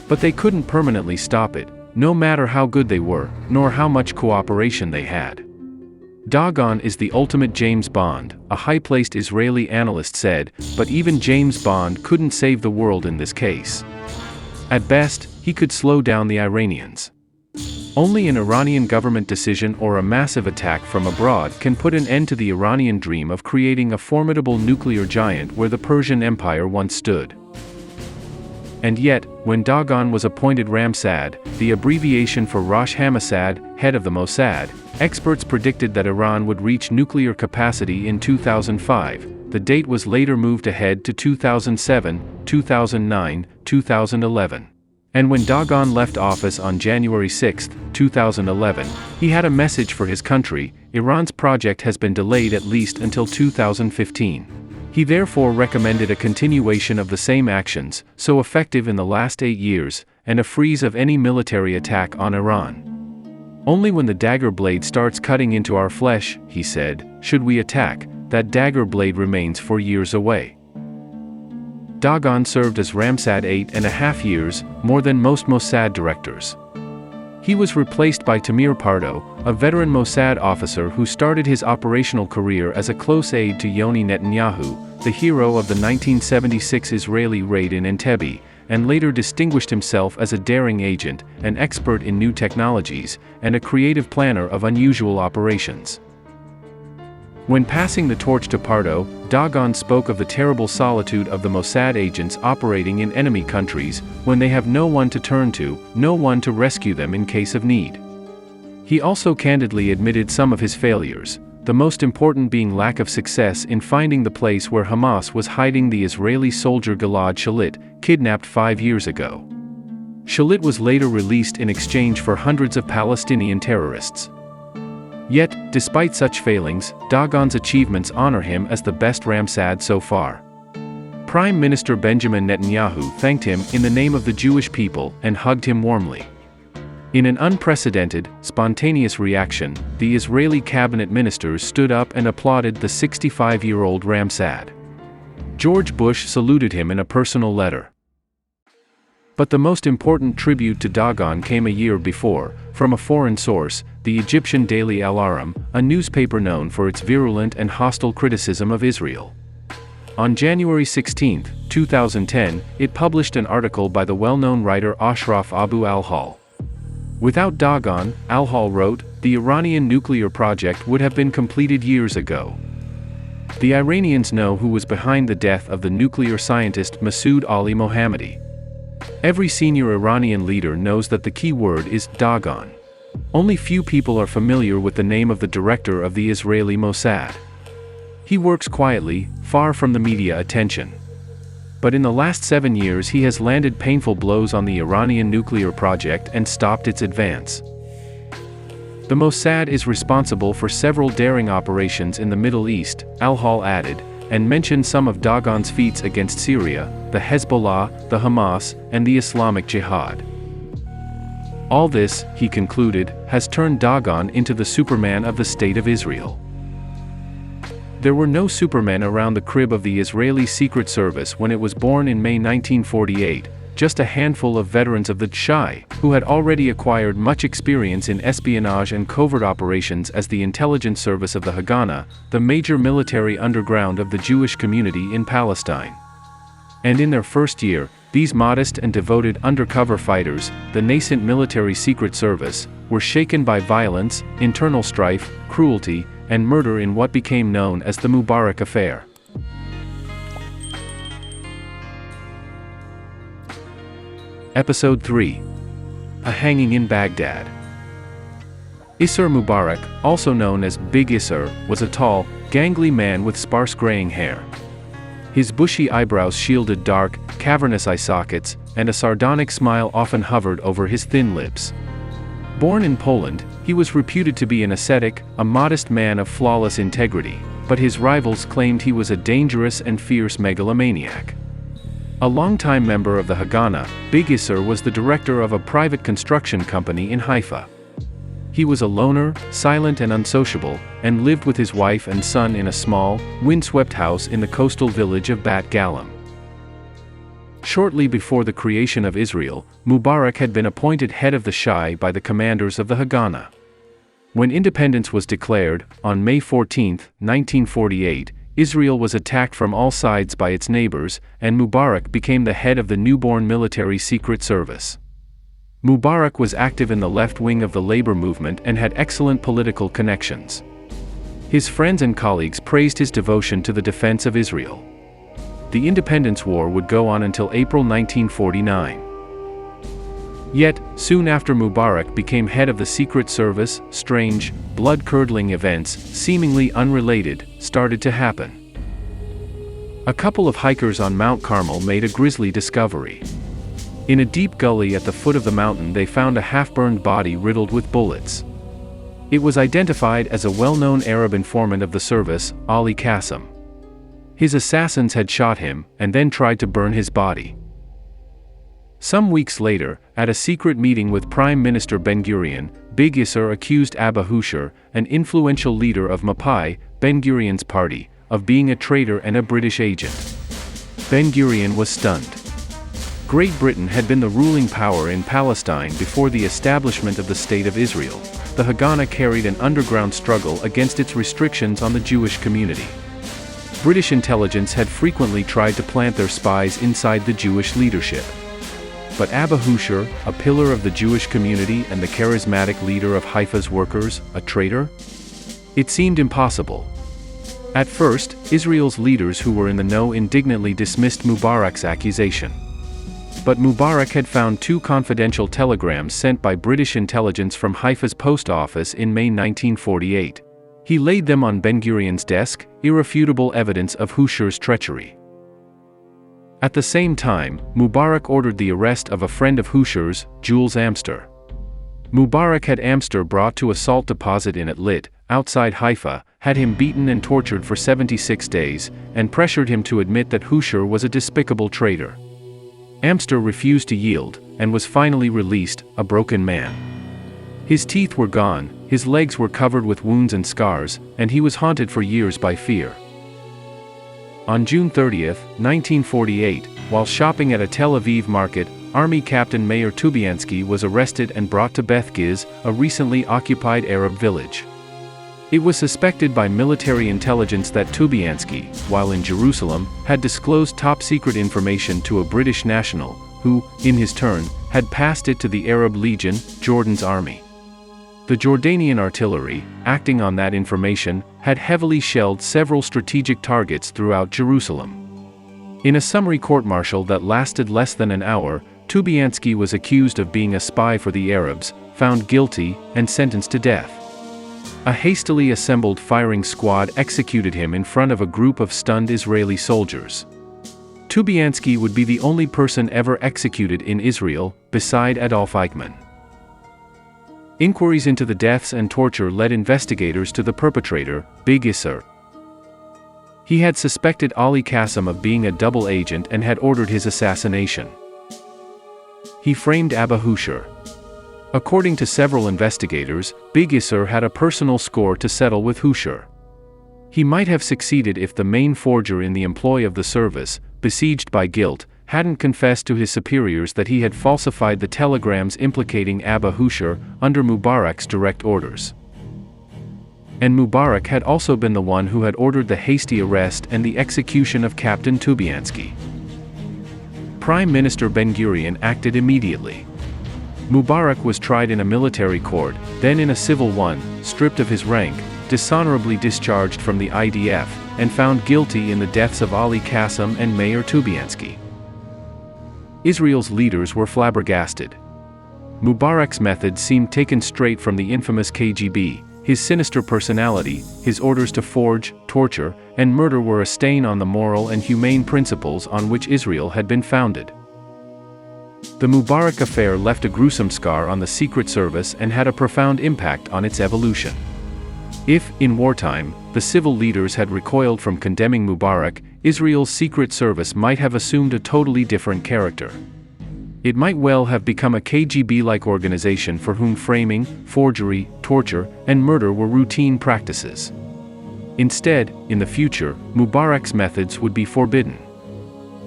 But they couldn't permanently stop it, no matter how good they were, nor how much cooperation they had. Dagon is the ultimate James Bond, a high-placed Israeli analyst said, but even James Bond couldn't save the world in this case. At best, he could slow down the Iranians. Only an Iranian government decision or a massive attack from abroad can put an end to the Iranian dream of creating a formidable nuclear giant where the Persian Empire once stood. And yet, when Dagon was appointed Ramsad, the abbreviation for Rosh Hamasad, head of the Mossad, experts predicted that Iran would reach nuclear capacity in 2005. The date was later moved ahead to 2007, 2009, 2011. And when Dagon left office on January 6, 2011, he had a message for his country: Iran's project has been delayed at least until 2015. He therefore recommended a continuation of the same actions, so effective in the last 8 years, and a freeze of any military attack on Iran. Only when the dagger blade starts cutting into our flesh, he said, should we attack. That dagger blade remains 4 years away. Dagon served as Ramsad 8.5 years, more than most Mossad directors. He was replaced by Tamir Pardo, a veteran Mossad officer who started his operational career as a close aide to Yoni Netanyahu, the hero of the 1976 Israeli raid in Entebbe, and later distinguished himself as a daring agent, an expert in new technologies, and a creative planner of unusual operations. When passing the torch to Pardo, Dagon spoke of the terrible solitude of the Mossad agents operating in enemy countries, when they have no one to turn to, no one to rescue them in case of need. He also candidly admitted some of his failures, the most important being lack of success in finding the place where Hamas was hiding the Israeli soldier Gilad Shalit, kidnapped 5 years ago. Shalit was later released in exchange for hundreds of Palestinian terrorists. Yet, despite such failings, Dagon's achievements honor him as the best Ramsad so far. Prime Minister Benjamin Netanyahu thanked him in the name of the Jewish people and hugged him warmly. In an unprecedented, spontaneous reaction, the Israeli cabinet ministers stood up and applauded the 65-year-old Ramsad. George Bush saluted him in a personal letter. But the most important tribute to Dagon came a year before, from a foreign source, the Egyptian daily Al Ahram, a newspaper known for its virulent and hostile criticism of Israel. On January 16, 2010, it published an article by the well-known writer Ashraf Abu al-Hal. Without Dagon, al-Hal wrote, the Iranian nuclear project would have been completed years ago. The Iranians know who was behind the death of the nuclear scientist Masoud Ali Mohammadi. Every senior Iranian leader knows that the key word is Dagon. Only few people are familiar with the name of the director of the Israeli Mossad. He works quietly, far from the media attention. But in the last 7 years he has landed painful blows on the Iranian nuclear project and stopped its advance. The Mossad is responsible for several daring operations in the Middle East, al-Hal added, and mentioned some of Dagon's feats against Syria, the Hezbollah, the Hamas, and the Islamic Jihad. All this, he concluded, has turned Dagon into the Superman of the State of Israel. There were no supermen around the crib of the Israeli Secret Service when it was born in May 1948, just a handful of veterans of the Shai, who had already acquired much experience in espionage and covert operations as the intelligence service of the Haganah, the major military underground of the Jewish community in Palestine. And in their first year, these modest and devoted undercover fighters, the nascent military secret service, were shaken by violence, internal strife, cruelty, and murder in what became known as the Mubarak Affair. Episode 3. A Hanging in Baghdad. Isser Mubarak, also known as Big Isser, was a tall, gangly man with sparse graying hair. His bushy eyebrows shielded dark, cavernous eye sockets, and a sardonic smile often hovered over his thin lips. Born in Poland, he was reputed to be an ascetic, a modest man of flawless integrity, but his rivals claimed he was a dangerous and fierce megalomaniac. A longtime member of the Haganah, Big Isser was the director of a private construction company in Haifa. He was a loner, silent and unsociable, and lived with his wife and son in a small, windswept house in the coastal village of Bat Galim. Shortly before the creation of Israel, Mubarak had been appointed head of the Shai by the commanders of the Haganah. When independence was declared, on May 14, 1948, Israel was attacked from all sides by its neighbors, and Mubarak became the head of the newborn military secret service. Mubarak was active in the left wing of the labor movement and had excellent political connections. His friends and colleagues praised his devotion to the defense of Israel. The Independence War would go on until April 1949. Yet, soon after Mubarak became head of the Secret Service, strange, blood-curdling events, seemingly unrelated, started to happen. A couple of hikers on Mount Carmel made a grisly discovery. In a deep gully at the foot of the mountain they found a half-burned body riddled with bullets. It was identified as a well-known Arab informant of the service, Ali Qasem. His assassins had shot him, and then tried to burn his body. Some weeks later, at a secret meeting with Prime Minister Ben-Gurion, Big Isser accused Abba Husher, an influential leader of Mapai, Ben-Gurion's party, of being a traitor and a British agent. Ben-Gurion was stunned. Great Britain had been the ruling power in Palestine before the establishment of the State of Israel. The Haganah carried an underground struggle against its restrictions on the Jewish community. British intelligence had frequently tried to plant their spies inside the Jewish leadership. But Abba Husher, a pillar of the Jewish community and the charismatic leader of Haifa's workers, a traitor? It seemed impossible. At first, Israel's leaders who were in the know indignantly dismissed Mubarak's accusation. But Mubarak had found 2 confidential telegrams sent by British intelligence from Haifa's post office in May 1948. He laid them on Ben-Gurion's desk, irrefutable evidence of Husher's treachery. At the same time, Mubarak ordered the arrest of a friend of Husser's, Jules Amster. Mubarak had Amster brought to a salt deposit in Atlit, outside Haifa, had him beaten and tortured for 76 days, and pressured him to admit that Husser was a despicable traitor. Amster refused to yield, and was finally released, a broken man. His teeth were gone, his legs were covered with wounds and scars, and he was haunted for years by fear. On June 30, 1948, while shopping at a Tel Aviv market, Army Captain Meir Tubiansky was arrested and brought to Beth Giz, a recently occupied Arab village. It was suspected by military intelligence that Tubiansky, while in Jerusalem, had disclosed top-secret information to a British national, who, in his turn, had passed it to the Arab Legion, Jordan's army. The Jordanian artillery, acting on that information, had heavily shelled several strategic targets throughout Jerusalem. In a summary court-martial that lasted less than an hour, Tubiansky was accused of being a spy for the Arabs, found guilty, and sentenced to death. A hastily assembled firing squad executed him in front of a group of stunned Israeli soldiers. Tubiansky would be the only person ever executed in Israel, beside Adolf Eichmann. Inquiries into the deaths and torture led investigators to the perpetrator, Big Isser. He had suspected Ali Qasem of being a double agent and had ordered his assassination. He framed Abba Husser. According to several investigators, Big Isser had a personal score to settle with Husser. He might have succeeded if the main forger in the employ of the service, besieged by guilt, hadn't confessed to his superiors that he had falsified the telegrams implicating Abba Husser under Mubarak's direct orders. And Mubarak had also been the one who had ordered the hasty arrest and the execution of Captain Tubiansky. Prime Minister Ben-Gurion acted immediately. Mubarak was tried in a military court, then in a civil one, stripped of his rank, dishonorably discharged from the IDF, and found guilty in the deaths of Ali Qasem and Meir Tubiansky. Israel's leaders were flabbergasted. Mubarak's methods seemed taken straight from the infamous KGB. His sinister personality, his orders to forge, torture, and murder were a stain on the moral and humane principles on which Israel had been founded. The Mubarak affair left a gruesome scar on the Secret Service and had a profound impact on its evolution. If, in wartime, the civil leaders had recoiled from condemning Mubarak, Israel's Secret Service might have assumed a totally different character. It might well have become a KGB-like organization for whom framing, forgery, torture, and murder were routine practices. Instead, in the future, Mubarak's methods would be forbidden.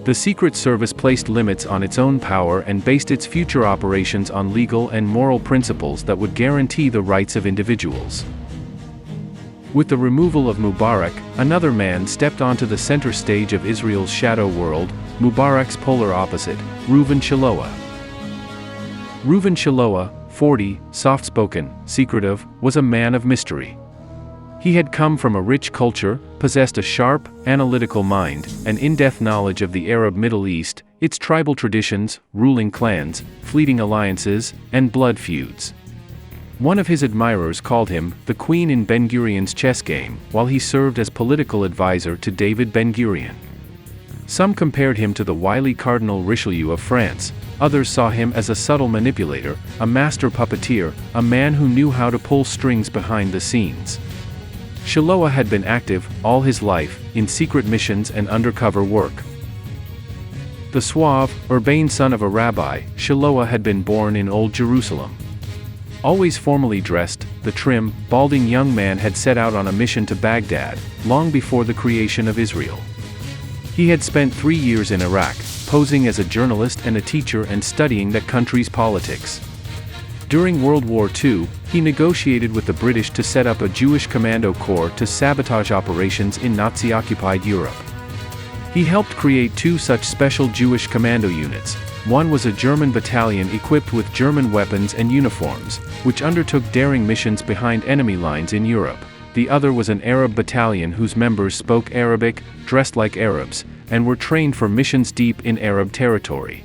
The Secret Service placed limits on its own power and based its future operations on legal and moral principles that would guarantee the rights of individuals. With the removal of Mubarak, another man stepped onto the center stage of Israel's shadow world, Mubarak's polar opposite, Reuven Shiloah. Reuven Shiloah, 40, soft-spoken, secretive, was a man of mystery. He had come from a rich culture, possessed a sharp, analytical mind, and in-depth knowledge of the Arab Middle East, its tribal traditions, ruling clans, fleeting alliances, and blood feuds. One of his admirers called him the Queen in Ben-Gurion's chess game, while he served as political advisor to David Ben-Gurion. Some compared him to the wily Cardinal Richelieu of France, others saw him as a subtle manipulator, a master puppeteer, a man who knew how to pull strings behind the scenes. Shiloah had been active, all his life, in secret missions and undercover work. The suave, urbane son of a rabbi, Shiloah had been born in Old Jerusalem. Always formally dressed, the trim, balding young man had set out on a mission to Baghdad, long before the creation of Israel. He had spent 3 years in Iraq, posing as a journalist and a teacher and studying that country's politics. During World War II, he negotiated with the British to set up a Jewish commando corps to sabotage operations in Nazi-occupied Europe. He helped create 2 such special Jewish commando units. One was a German battalion equipped with German weapons and uniforms, which undertook daring missions behind enemy lines in Europe. The other was an Arab battalion whose members spoke Arabic, dressed like Arabs, and were trained for missions deep in Arab territory.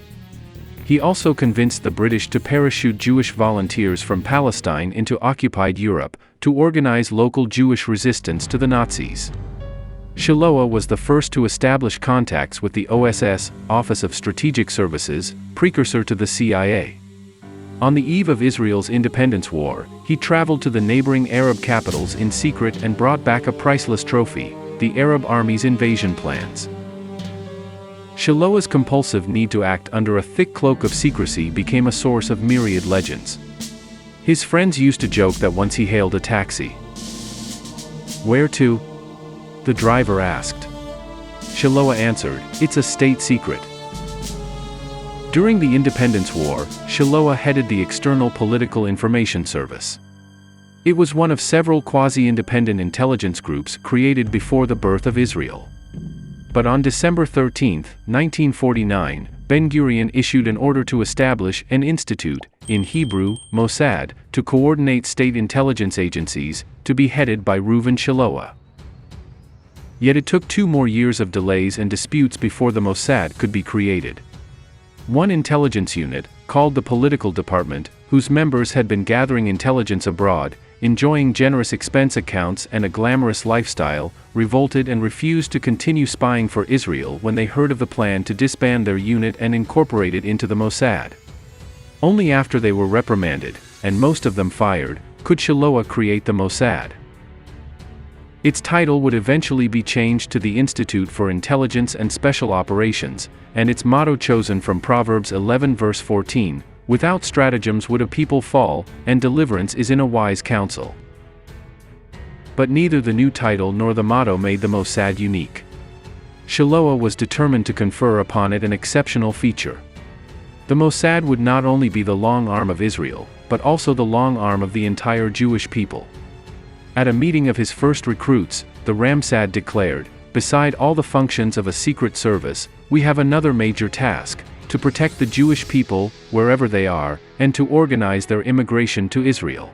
He also convinced the British to parachute Jewish volunteers from Palestine into occupied Europe, to organize local Jewish resistance to the Nazis. Shiloah was the first to establish contacts with the OSS, Office of Strategic Services, precursor to the CIA. On the eve of Israel's independence war, he traveled to the neighboring Arab capitals in secret and brought back a priceless trophy: the Arab army's invasion plans. Shiloah's compulsive need to act under a thick cloak of secrecy became a source of myriad legends. His friends used to joke that once he hailed a taxi. "Where to?" the driver asked. Shiloah answered, "It's a state secret." During the Independence War, Shiloah headed the External Political Information Service. It was one of several quasi-independent intelligence groups created before the birth of Israel. But on December 13, 1949, Ben-Gurion issued an order to establish an institute, in Hebrew, Mossad, to coordinate state intelligence agencies, to be headed by Reuven Shiloah. Yet it took 2 more years of delays and disputes before the Mossad could be created. One intelligence unit, called the Political Department, whose members had been gathering intelligence abroad, enjoying generous expense accounts and a glamorous lifestyle, revolted and refused to continue spying for Israel when they heard of the plan to disband their unit and incorporate it into the Mossad. Only after they were reprimanded, and most of them fired, could Shiloah create the Mossad. Its title would eventually be changed to the Institute for Intelligence and Special Operations, and its motto chosen from Proverbs 11 verse 14, "Without stratagems would a people fall, and deliverance is in a wise counsel." But neither the new title nor the motto made the Mossad unique. Shiloah was determined to confer upon it an exceptional feature. The Mossad would not only be the long arm of Israel, but also the long arm of the entire Jewish people. At a meeting of his first recruits, the Ramsad declared, "Beside all the functions of a secret service, we have another major task: to protect the Jewish people, wherever they are, and to organize their immigration to Israel."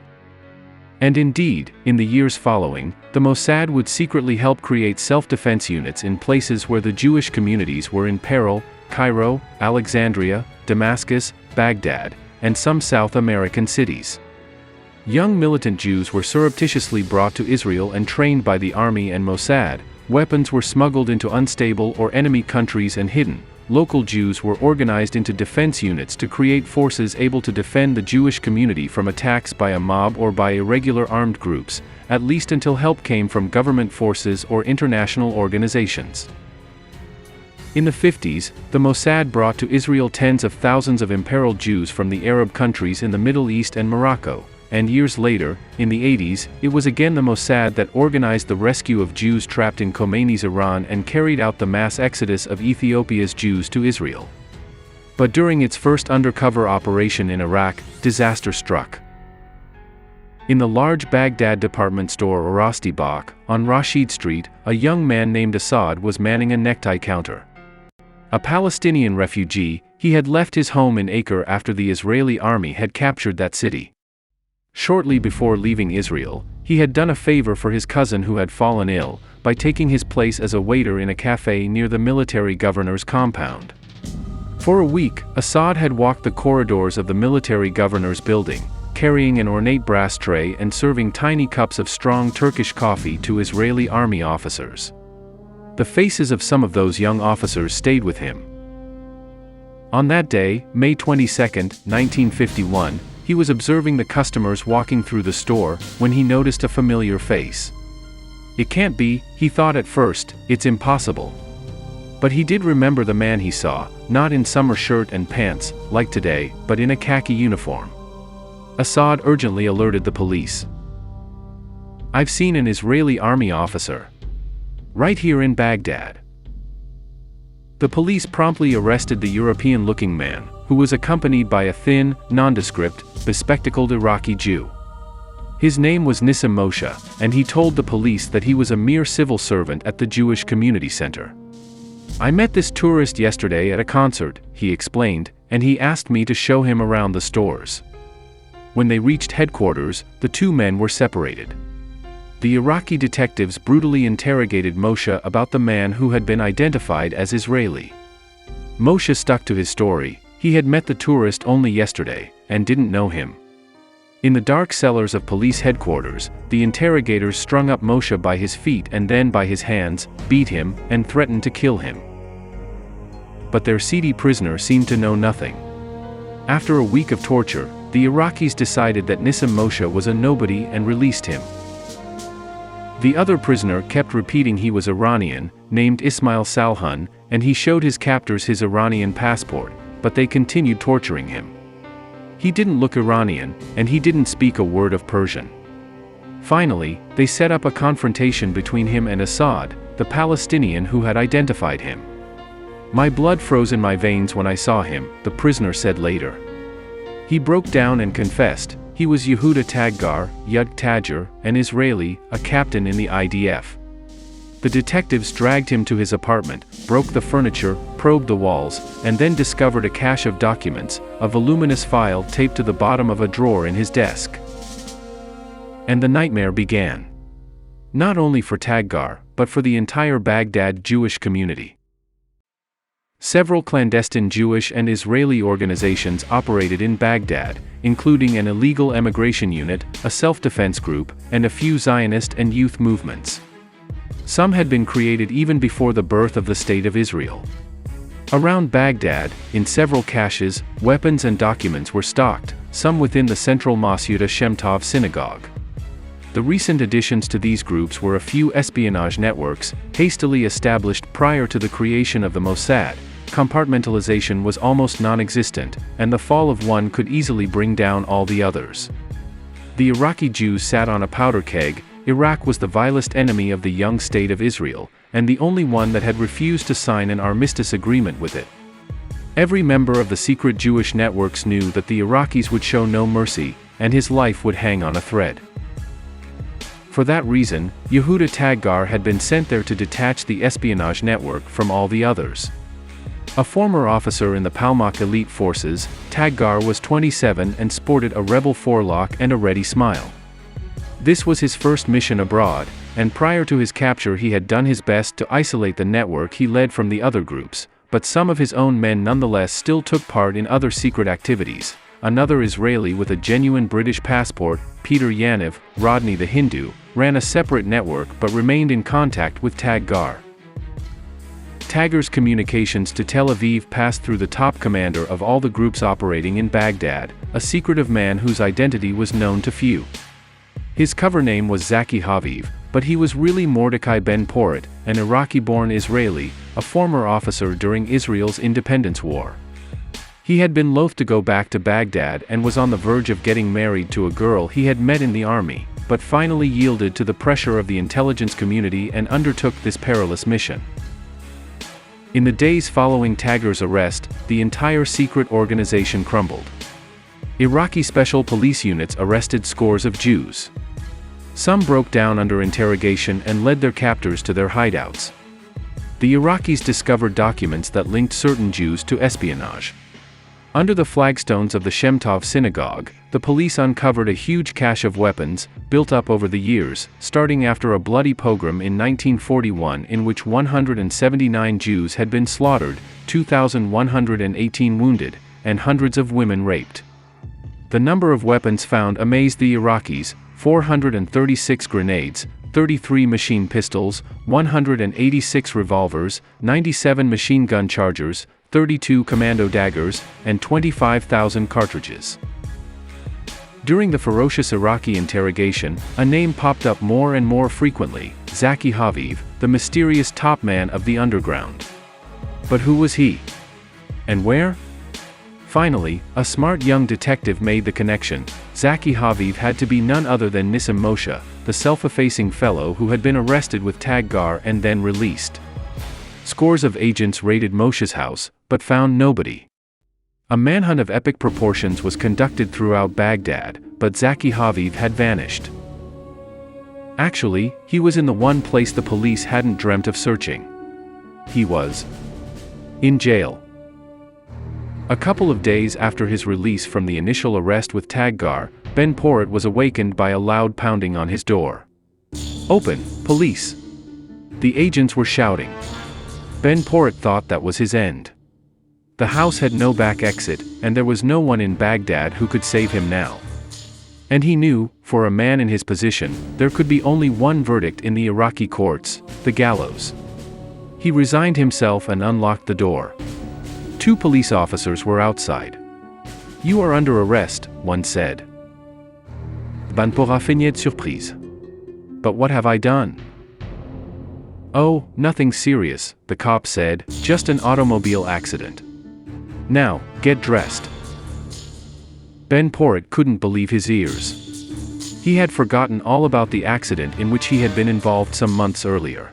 And indeed, in the years following, the Mossad would secretly help create self-defense units in places where the Jewish communities were in peril: Cairo, Alexandria, Damascus, Baghdad, and some South American cities. Young militant Jews were surreptitiously brought to Israel and trained by the army and Mossad, weapons were smuggled into unstable or enemy countries and hidden, local Jews were organized into defense units to create forces able to defend the Jewish community from attacks by a mob or by irregular armed groups, at least until help came from government forces or international organizations. In the 50s, the Mossad brought to Israel tens of thousands of imperiled Jews from the Arab countries in the Middle East and Morocco. And years later, in the 80s, it was again the Mossad that organized the rescue of Jews trapped in Khomeini's Iran and carried out the mass exodus of Ethiopia's Jews to Israel. But during its first undercover operation in Iraq, disaster struck. In the large Baghdad department store Orasti Bak, on Rashid Street, a young man named Assad was manning a necktie counter. A Palestinian refugee, he had left his home in Acre after the Israeli army had captured that city. Shortly before leaving Israel, he had done a favor for his cousin who had fallen ill, by taking his place as a waiter in a cafe near the military governor's compound. For a week, Assad had walked the corridors of the military governor's building, carrying an ornate brass tray and serving tiny cups of strong Turkish coffee to Israeli army officers. The faces of some of those young officers stayed with him. On that day, May 22, 1951, he was observing the customers walking through the store, when he noticed a familiar face. It can't be, he thought at first, it's impossible. But he did remember the man he saw, not in summer shirt and pants, like today, but in a khaki uniform. Assad urgently alerted the police. "I've seen an Israeli army officer. Right here in Baghdad." The police promptly arrested the European-looking man, who was accompanied by a thin, nondescript, bespectacled Iraqi Jew. His name was Nissim Moshe, and he told the police that he was a mere civil servant at the Jewish Community Center. "I met this tourist yesterday at a concert," he explained, "and he asked me to show him around the stores." When they reached headquarters, the two men were separated. The Iraqi detectives brutally interrogated Moshe about the man who had been identified as Israeli. Moshe stuck to his story. He had met the tourist only yesterday, and didn't know him. In the dark cellars of police headquarters, the interrogators strung up Moshe by his feet and then by his hands, beat him, and threatened to kill him. But their seedy prisoner seemed to know nothing. After a week of torture, the Iraqis decided that Nissim Moshe was a nobody and released him. The other prisoner kept repeating he was Iranian, named Ismail Salhan, and he showed his captors his Iranian passport, but they continued torturing him. He didn't look Iranian, and he didn't speak a word of Persian. Finally, they set up a confrontation between him and Assad, the Palestinian who had identified him. "My blood froze in my veins when I saw him," the prisoner said later. He broke down and confessed. He was Yehuda Taggar, Yud Tajer, an Israeli, a captain in the IDF. The detectives dragged him to his apartment, broke the furniture, probed the walls, and then discovered a cache of documents, a voluminous file taped to the bottom of a drawer in his desk. And the nightmare began. Not only for Taggar, but for the entire Baghdad Jewish community. Several clandestine Jewish and Israeli organizations operated in Baghdad, including an illegal emigration unit, a self-defense group, and a few Zionist and youth movements. Some had been created even before the birth of the State of Israel. Around Baghdad, in several caches, weapons and documents were stocked, some within the central Mossad Shem Tov synagogue. The recent additions to these groups were a few espionage networks, hastily established prior to the creation of the Mossad. Compartmentalization was almost non-existent, and the fall of one could easily bring down all the others. The Iraqi Jews sat on a powder keg. Iraq was the vilest enemy of the young state of Israel, and the only one that had refused to sign an armistice agreement with it. Every member of the secret Jewish networks knew that the Iraqis would show no mercy, and his life would hang on a thread. For that reason, Yehuda Taggar had been sent there to detach the espionage network from all the others. A former officer in the Palmach elite forces, Taggar was 27 and sported a rebel forelock and a ready smile. This was his first mission abroad, and prior to his capture he had done his best to isolate the network he led from the other groups, but some of his own men nonetheless still took part in other secret activities. Another Israeli with a genuine British passport, Peter Yaniv, Rodney the Hindu, ran a separate network but remained in contact with Taggar. Taggar's communications to Tel Aviv passed through the top commander of all the groups operating in Baghdad, a secretive man whose identity was known to few. His cover name was Zaki Haviv, but he was really Mordecai Ben Porat, an Iraqi-born Israeli, a former officer during Israel's independence war. He had been loath to go back to Baghdad and was on the verge of getting married to a girl he had met in the army, but finally yielded to the pressure of the intelligence community and undertook this perilous mission. In the days following Taggar's arrest, the entire secret organization crumbled. Iraqi special police units arrested scores of Jews. Some broke down under interrogation and led their captors to their hideouts. The Iraqis discovered documents that linked certain Jews to espionage. Under the flagstones of the Shem Tov synagogue, the police uncovered a huge cache of weapons, built up over the years, starting after a bloody pogrom in 1941 in which 179 Jews had been slaughtered, 2,118 wounded, and hundreds of women raped. The number of weapons found amazed the Iraqis: 436 grenades, 33 machine pistols, 186 revolvers, 97 machine gun chargers, 32 commando daggers, and 25,000 cartridges. During the ferocious Iraqi interrogation, a name popped up more and more frequently: Zaki Haviv, the mysterious top man of the underground. But who was he? And where? Finally, a smart young detective made the connection. Zaki Haviv had to be none other than Nissim Moshe, the self-effacing fellow who had been arrested with Taggar and then released. Scores of agents raided Moshe's house, but found nobody. A manhunt of epic proportions was conducted throughout Baghdad, but Zaki Haviv had vanished. Actually, he was in the one place the police hadn't dreamt of searching. He was in jail. A couple of days after his release from the initial arrest with Taggar, Ben Porat was awakened by a loud pounding on his door. "Open, police!" The agents were shouting. Ben Porat thought that was his end. The house had no back exit, and there was no one in Baghdad who could save him now. And he knew, for a man in his position, there could be only one verdict in the Iraqi courts: the gallows. He resigned himself and unlocked the door. 2 police officers were outside. "You are under arrest," one said. "Ben pourra finir de surprise." "But what have I done?" "Oh, nothing serious," the cop said, "just an automobile accident. Now, get dressed." Ben Porret couldn't believe his ears. He had forgotten all about the accident in which he had been involved some months earlier.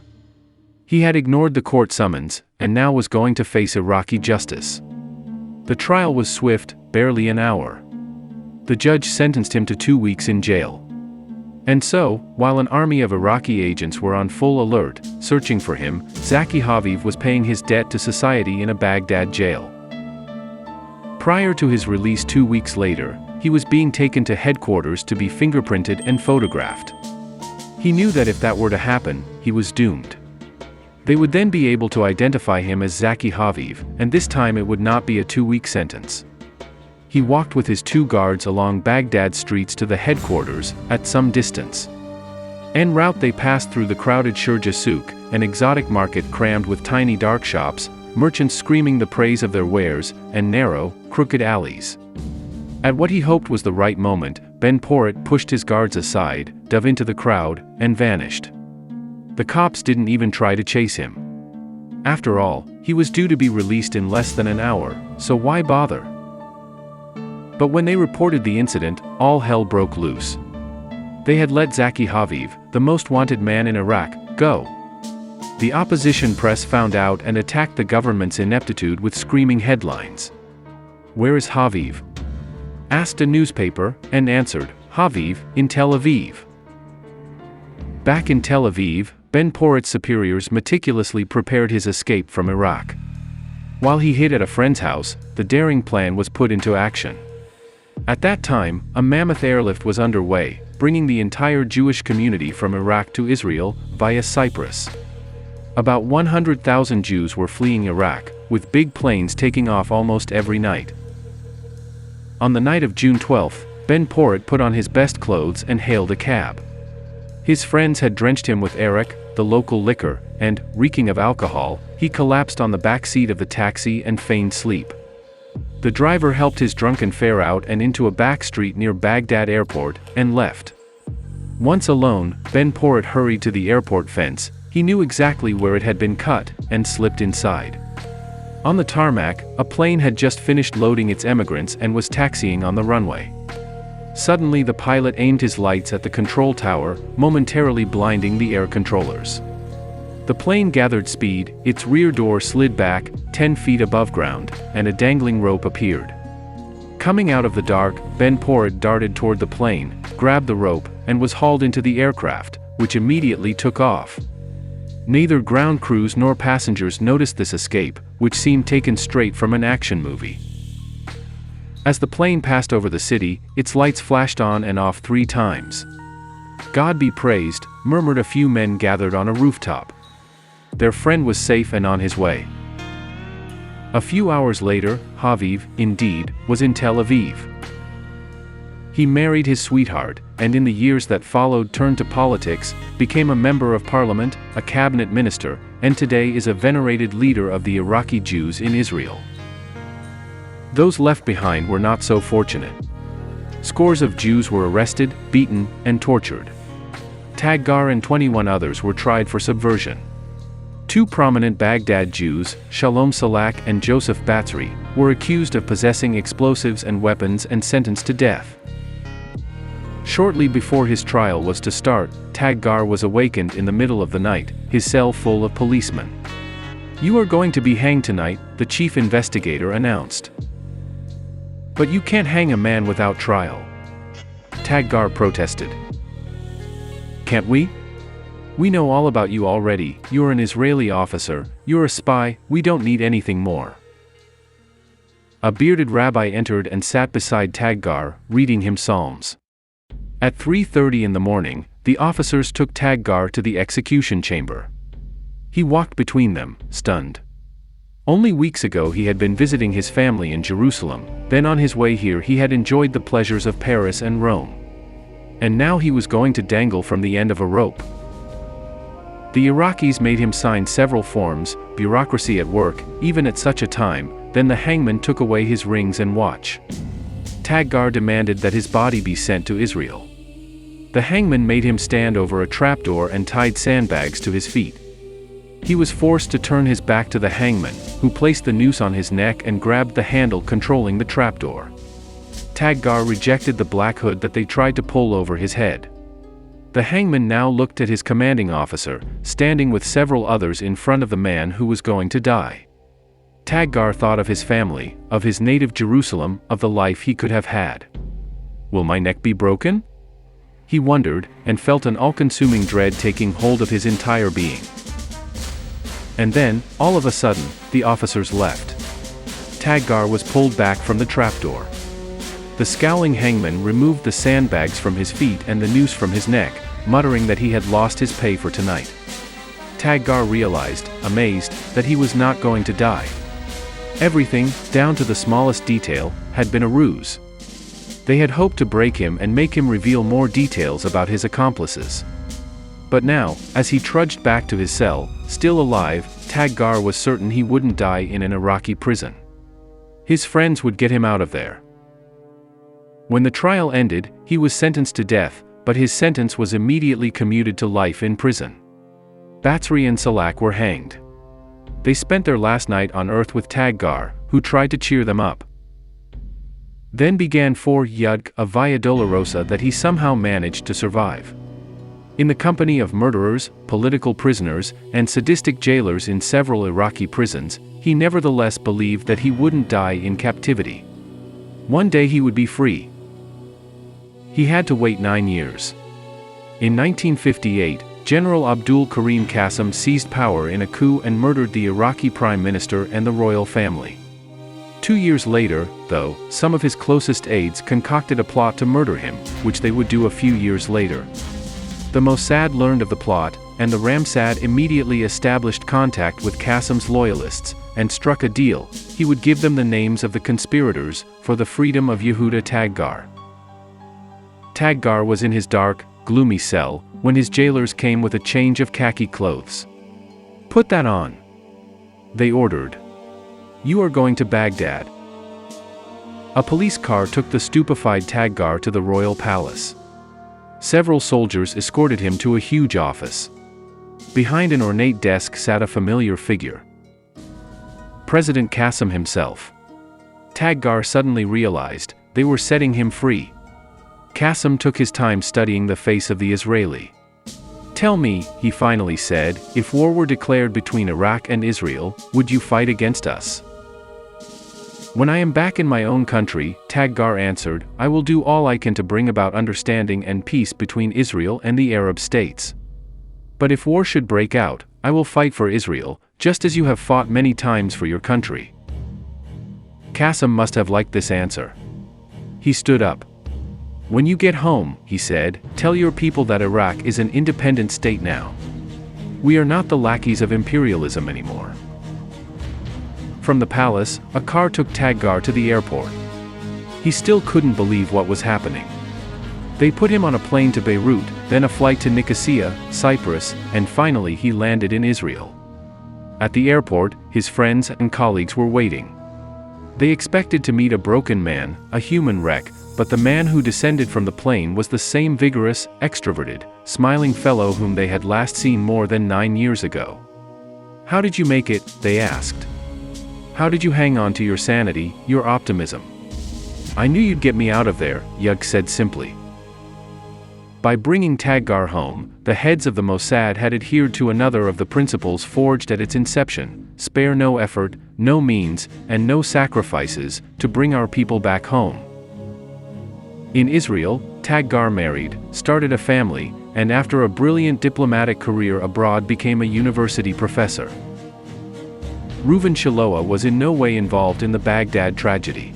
He had ignored the court summons, and now was going to face Iraqi justice. The trial was swift, barely an hour. The judge sentenced him to 2 weeks in jail. And so, while an army of Iraqi agents were on full alert, searching for him, Zaki Haviv was paying his debt to society in a Baghdad jail. Prior to his release 2 weeks later, he was being taken to headquarters to be fingerprinted and photographed. He knew that if that were to happen, he was doomed. They would then be able to identify him as Zaki Haviv, and this time it would not be a 2-week sentence. He walked with his 2 guards along Baghdad streets to the headquarters, at some distance. En route they passed through the crowded Sharjah Souk, an exotic market crammed with tiny dark shops, merchants screaming the praise of their wares, and narrow, crooked alleys. At what he hoped was the right moment, Ben Porret pushed his guards aside, dove into the crowd, and vanished. The cops didn't even try to chase him. After all, he was due to be released in less than an hour, so why bother? But when they reported the incident, all hell broke loose. They had let Zaki Haviv, the most wanted man in Iraq, go. The opposition press found out and attacked the government's ineptitude with screaming headlines. "Where is Haviv?" asked a newspaper, and answered, "Haviv, in Tel Aviv." Back in Tel Aviv, Ben Porret's superiors meticulously prepared his escape from Iraq. While he hid at a friend's house, the daring plan was put into action. At that time, a mammoth airlift was underway, bringing the entire Jewish community from Iraq to Israel, via Cyprus. About 100,000 Jews were fleeing Iraq, with big planes taking off almost every night. On the night of June 12, Ben Porret put on his best clothes and hailed a cab. His friends had drenched him with arak, the local liquor, and, reeking of alcohol, he collapsed on the back seat of the taxi and feigned sleep. The driver helped his drunken fare out and into a back street near Baghdad airport, and left. Once alone, Ben Porret hurried to the airport fence. He knew exactly where it had been cut, and slipped inside. On the tarmac, a plane had just finished loading its emigrants and was taxiing on the runway. Suddenly the pilot aimed his lights at the control tower, momentarily blinding the air controllers. The plane gathered speed, its rear door slid back, 10 feet above ground, and a dangling rope appeared. Coming out of the dark, Ben Porret darted toward the plane, grabbed the rope, and was hauled into the aircraft, which immediately took off. Neither ground crews nor passengers noticed this escape, which seemed taken straight from an action movie. As the plane passed over the city, its lights flashed on and off 3 times. "God be praised," murmured a few men gathered on a rooftop. Their friend was safe and on his way. A few hours later, Haviv, indeed, was in Tel Aviv. He married his sweetheart, and in the years that followed turned to politics, became a member of parliament, a cabinet minister, and today is a venerated leader of the Iraqi Jews in Israel. Those left behind were not so fortunate. Scores of Jews were arrested, beaten, and tortured. Taggar and 21 others were tried for subversion. 2 prominent Baghdad Jews, Shalom Salak and Joseph Batzri, were accused of possessing explosives and weapons and sentenced to death. Shortly before his trial was to start, Taggar was awakened in the middle of the night, his cell full of policemen. "You are going to be hanged tonight," the chief investigator announced. "But you can't hang a man without trial," Taggar protested. "Can't we? We know all about you already. You're an Israeli officer, you're a spy, we don't need anything more." A bearded rabbi entered and sat beside Taggar, reading him psalms. At 3:30 in the morning, the officers took Taggar to the execution chamber. He walked between them, stunned. Only weeks ago he had been visiting his family in Jerusalem, then on his way here he had enjoyed the pleasures of Paris and Rome. And now he was going to dangle from the end of a rope. The Iraqis made him sign several forms, bureaucracy at work, even at such a time. Then the hangman took away his rings and watch. Taggar demanded that his body be sent to Israel. The hangman made him stand over a trapdoor and tied sandbags to his feet. He was forced to turn his back to the hangman, who placed the noose on his neck and grabbed the handle controlling the trapdoor. Taggar rejected the black hood that they tried to pull over his head. The hangman now looked at his commanding officer, standing with several others in front of the man who was going to die. Taggar thought of his family, of his native Jerusalem, of the life he could have had. Will my neck be broken? He wondered, and felt an all-consuming dread taking hold of his entire being. And then, all of a sudden, the officers left. Taggar was pulled back from the trapdoor. The scowling hangman removed the sandbags from his feet and the noose from his neck, muttering that he had lost his pay for tonight. Taggar realized, amazed, that he was not going to die. Everything, down to the smallest detail, had been a ruse. They had hoped to break him and make him reveal more details about his accomplices. But now, as he trudged back to his cell, still alive, Taggar was certain he wouldn't die in an Iraqi prison. His friends would get him out of there. When the trial ended, he was sentenced to death, but his sentence was immediately commuted to life in prison. Batsri and Salak were hanged. They spent their last night on earth with Taggar, who tried to cheer them up. Then began for Yudk a Via Dolorosa that he somehow managed to survive. In the company of murderers, political prisoners, and sadistic jailers in several Iraqi prisons, he nevertheless believed that he wouldn't die in captivity. One day he would be free. He had to wait 9 years. In 1958, General Abdul Karim Qasim seized power in a coup and murdered the Iraqi prime minister and the royal family. 2 years later, though, some of his closest aides concocted a plot to murder him, which they would do a few years later. The Mossad learned of the plot, and the Ramsad immediately established contact with Qasim's loyalists, and struck a deal. He would give them the names of the conspirators, for the freedom of Yehuda Taggar. Taggar was in his dark, gloomy cell, when his jailers came with a change of khaki clothes. "Put that on," they ordered. "You are going to Baghdad." A police car took the stupefied Taggar to the royal palace. Several soldiers escorted him to a huge office. Behind an ornate desk sat a familiar figure. President Qasim himself. Taggar suddenly realized, they were setting him free. Qasim took his time studying the face of the Israeli. "Tell me," he finally said, "if war were declared between Iraq and Israel, would you fight against us?" "When I am back in my own country," Taggar answered, "I will do all I can to bring about understanding and peace between Israel and the Arab states. But if war should break out, I will fight for Israel, just as you have fought many times for your country." Qasim must have liked this answer. He stood up. "When you get home," he said, "tell your people that Iraq is an independent state now. We are not the lackeys of imperialism anymore." From the palace, a car took Taggar to the airport. He still couldn't believe what was happening. They put him on a plane to Beirut, then a flight to Nicosia, Cyprus, and finally he landed in Israel. At the airport, his friends and colleagues were waiting. They expected to meet a broken man, a human wreck, but the man who descended from the plane was the same vigorous, extroverted, smiling fellow whom they had last seen more than 9 years ago. "How did you make it?" they asked. "How did you hang on to your sanity, your optimism?" "I knew you'd get me out of there," Yug said simply. By bringing Taggar home, the heads of the Mossad had adhered to another of the principles forged at its inception: spare no effort, no means, and no sacrifices, to bring our people back home. In Israel, Taggar married, started a family, and after a brilliant diplomatic career abroad became a university professor. Reuven Shiloah was in no way involved in the Baghdad tragedy.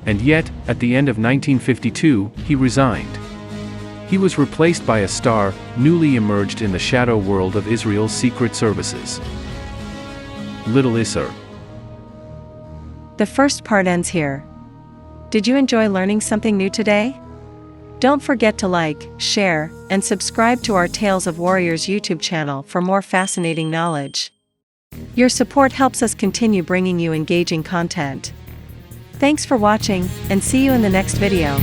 And yet, at the end of 1952, he resigned. He was replaced by a star, newly emerged in the shadow world of Israel's secret services. Little Isser. The first part ends here. Did you enjoy learning something new today? Don't forget to like, share, and subscribe to our Tales of Warriors YouTube channel for more fascinating knowledge. Your support helps us continue bringing you engaging content. Thanks for watching, and see you in the next video.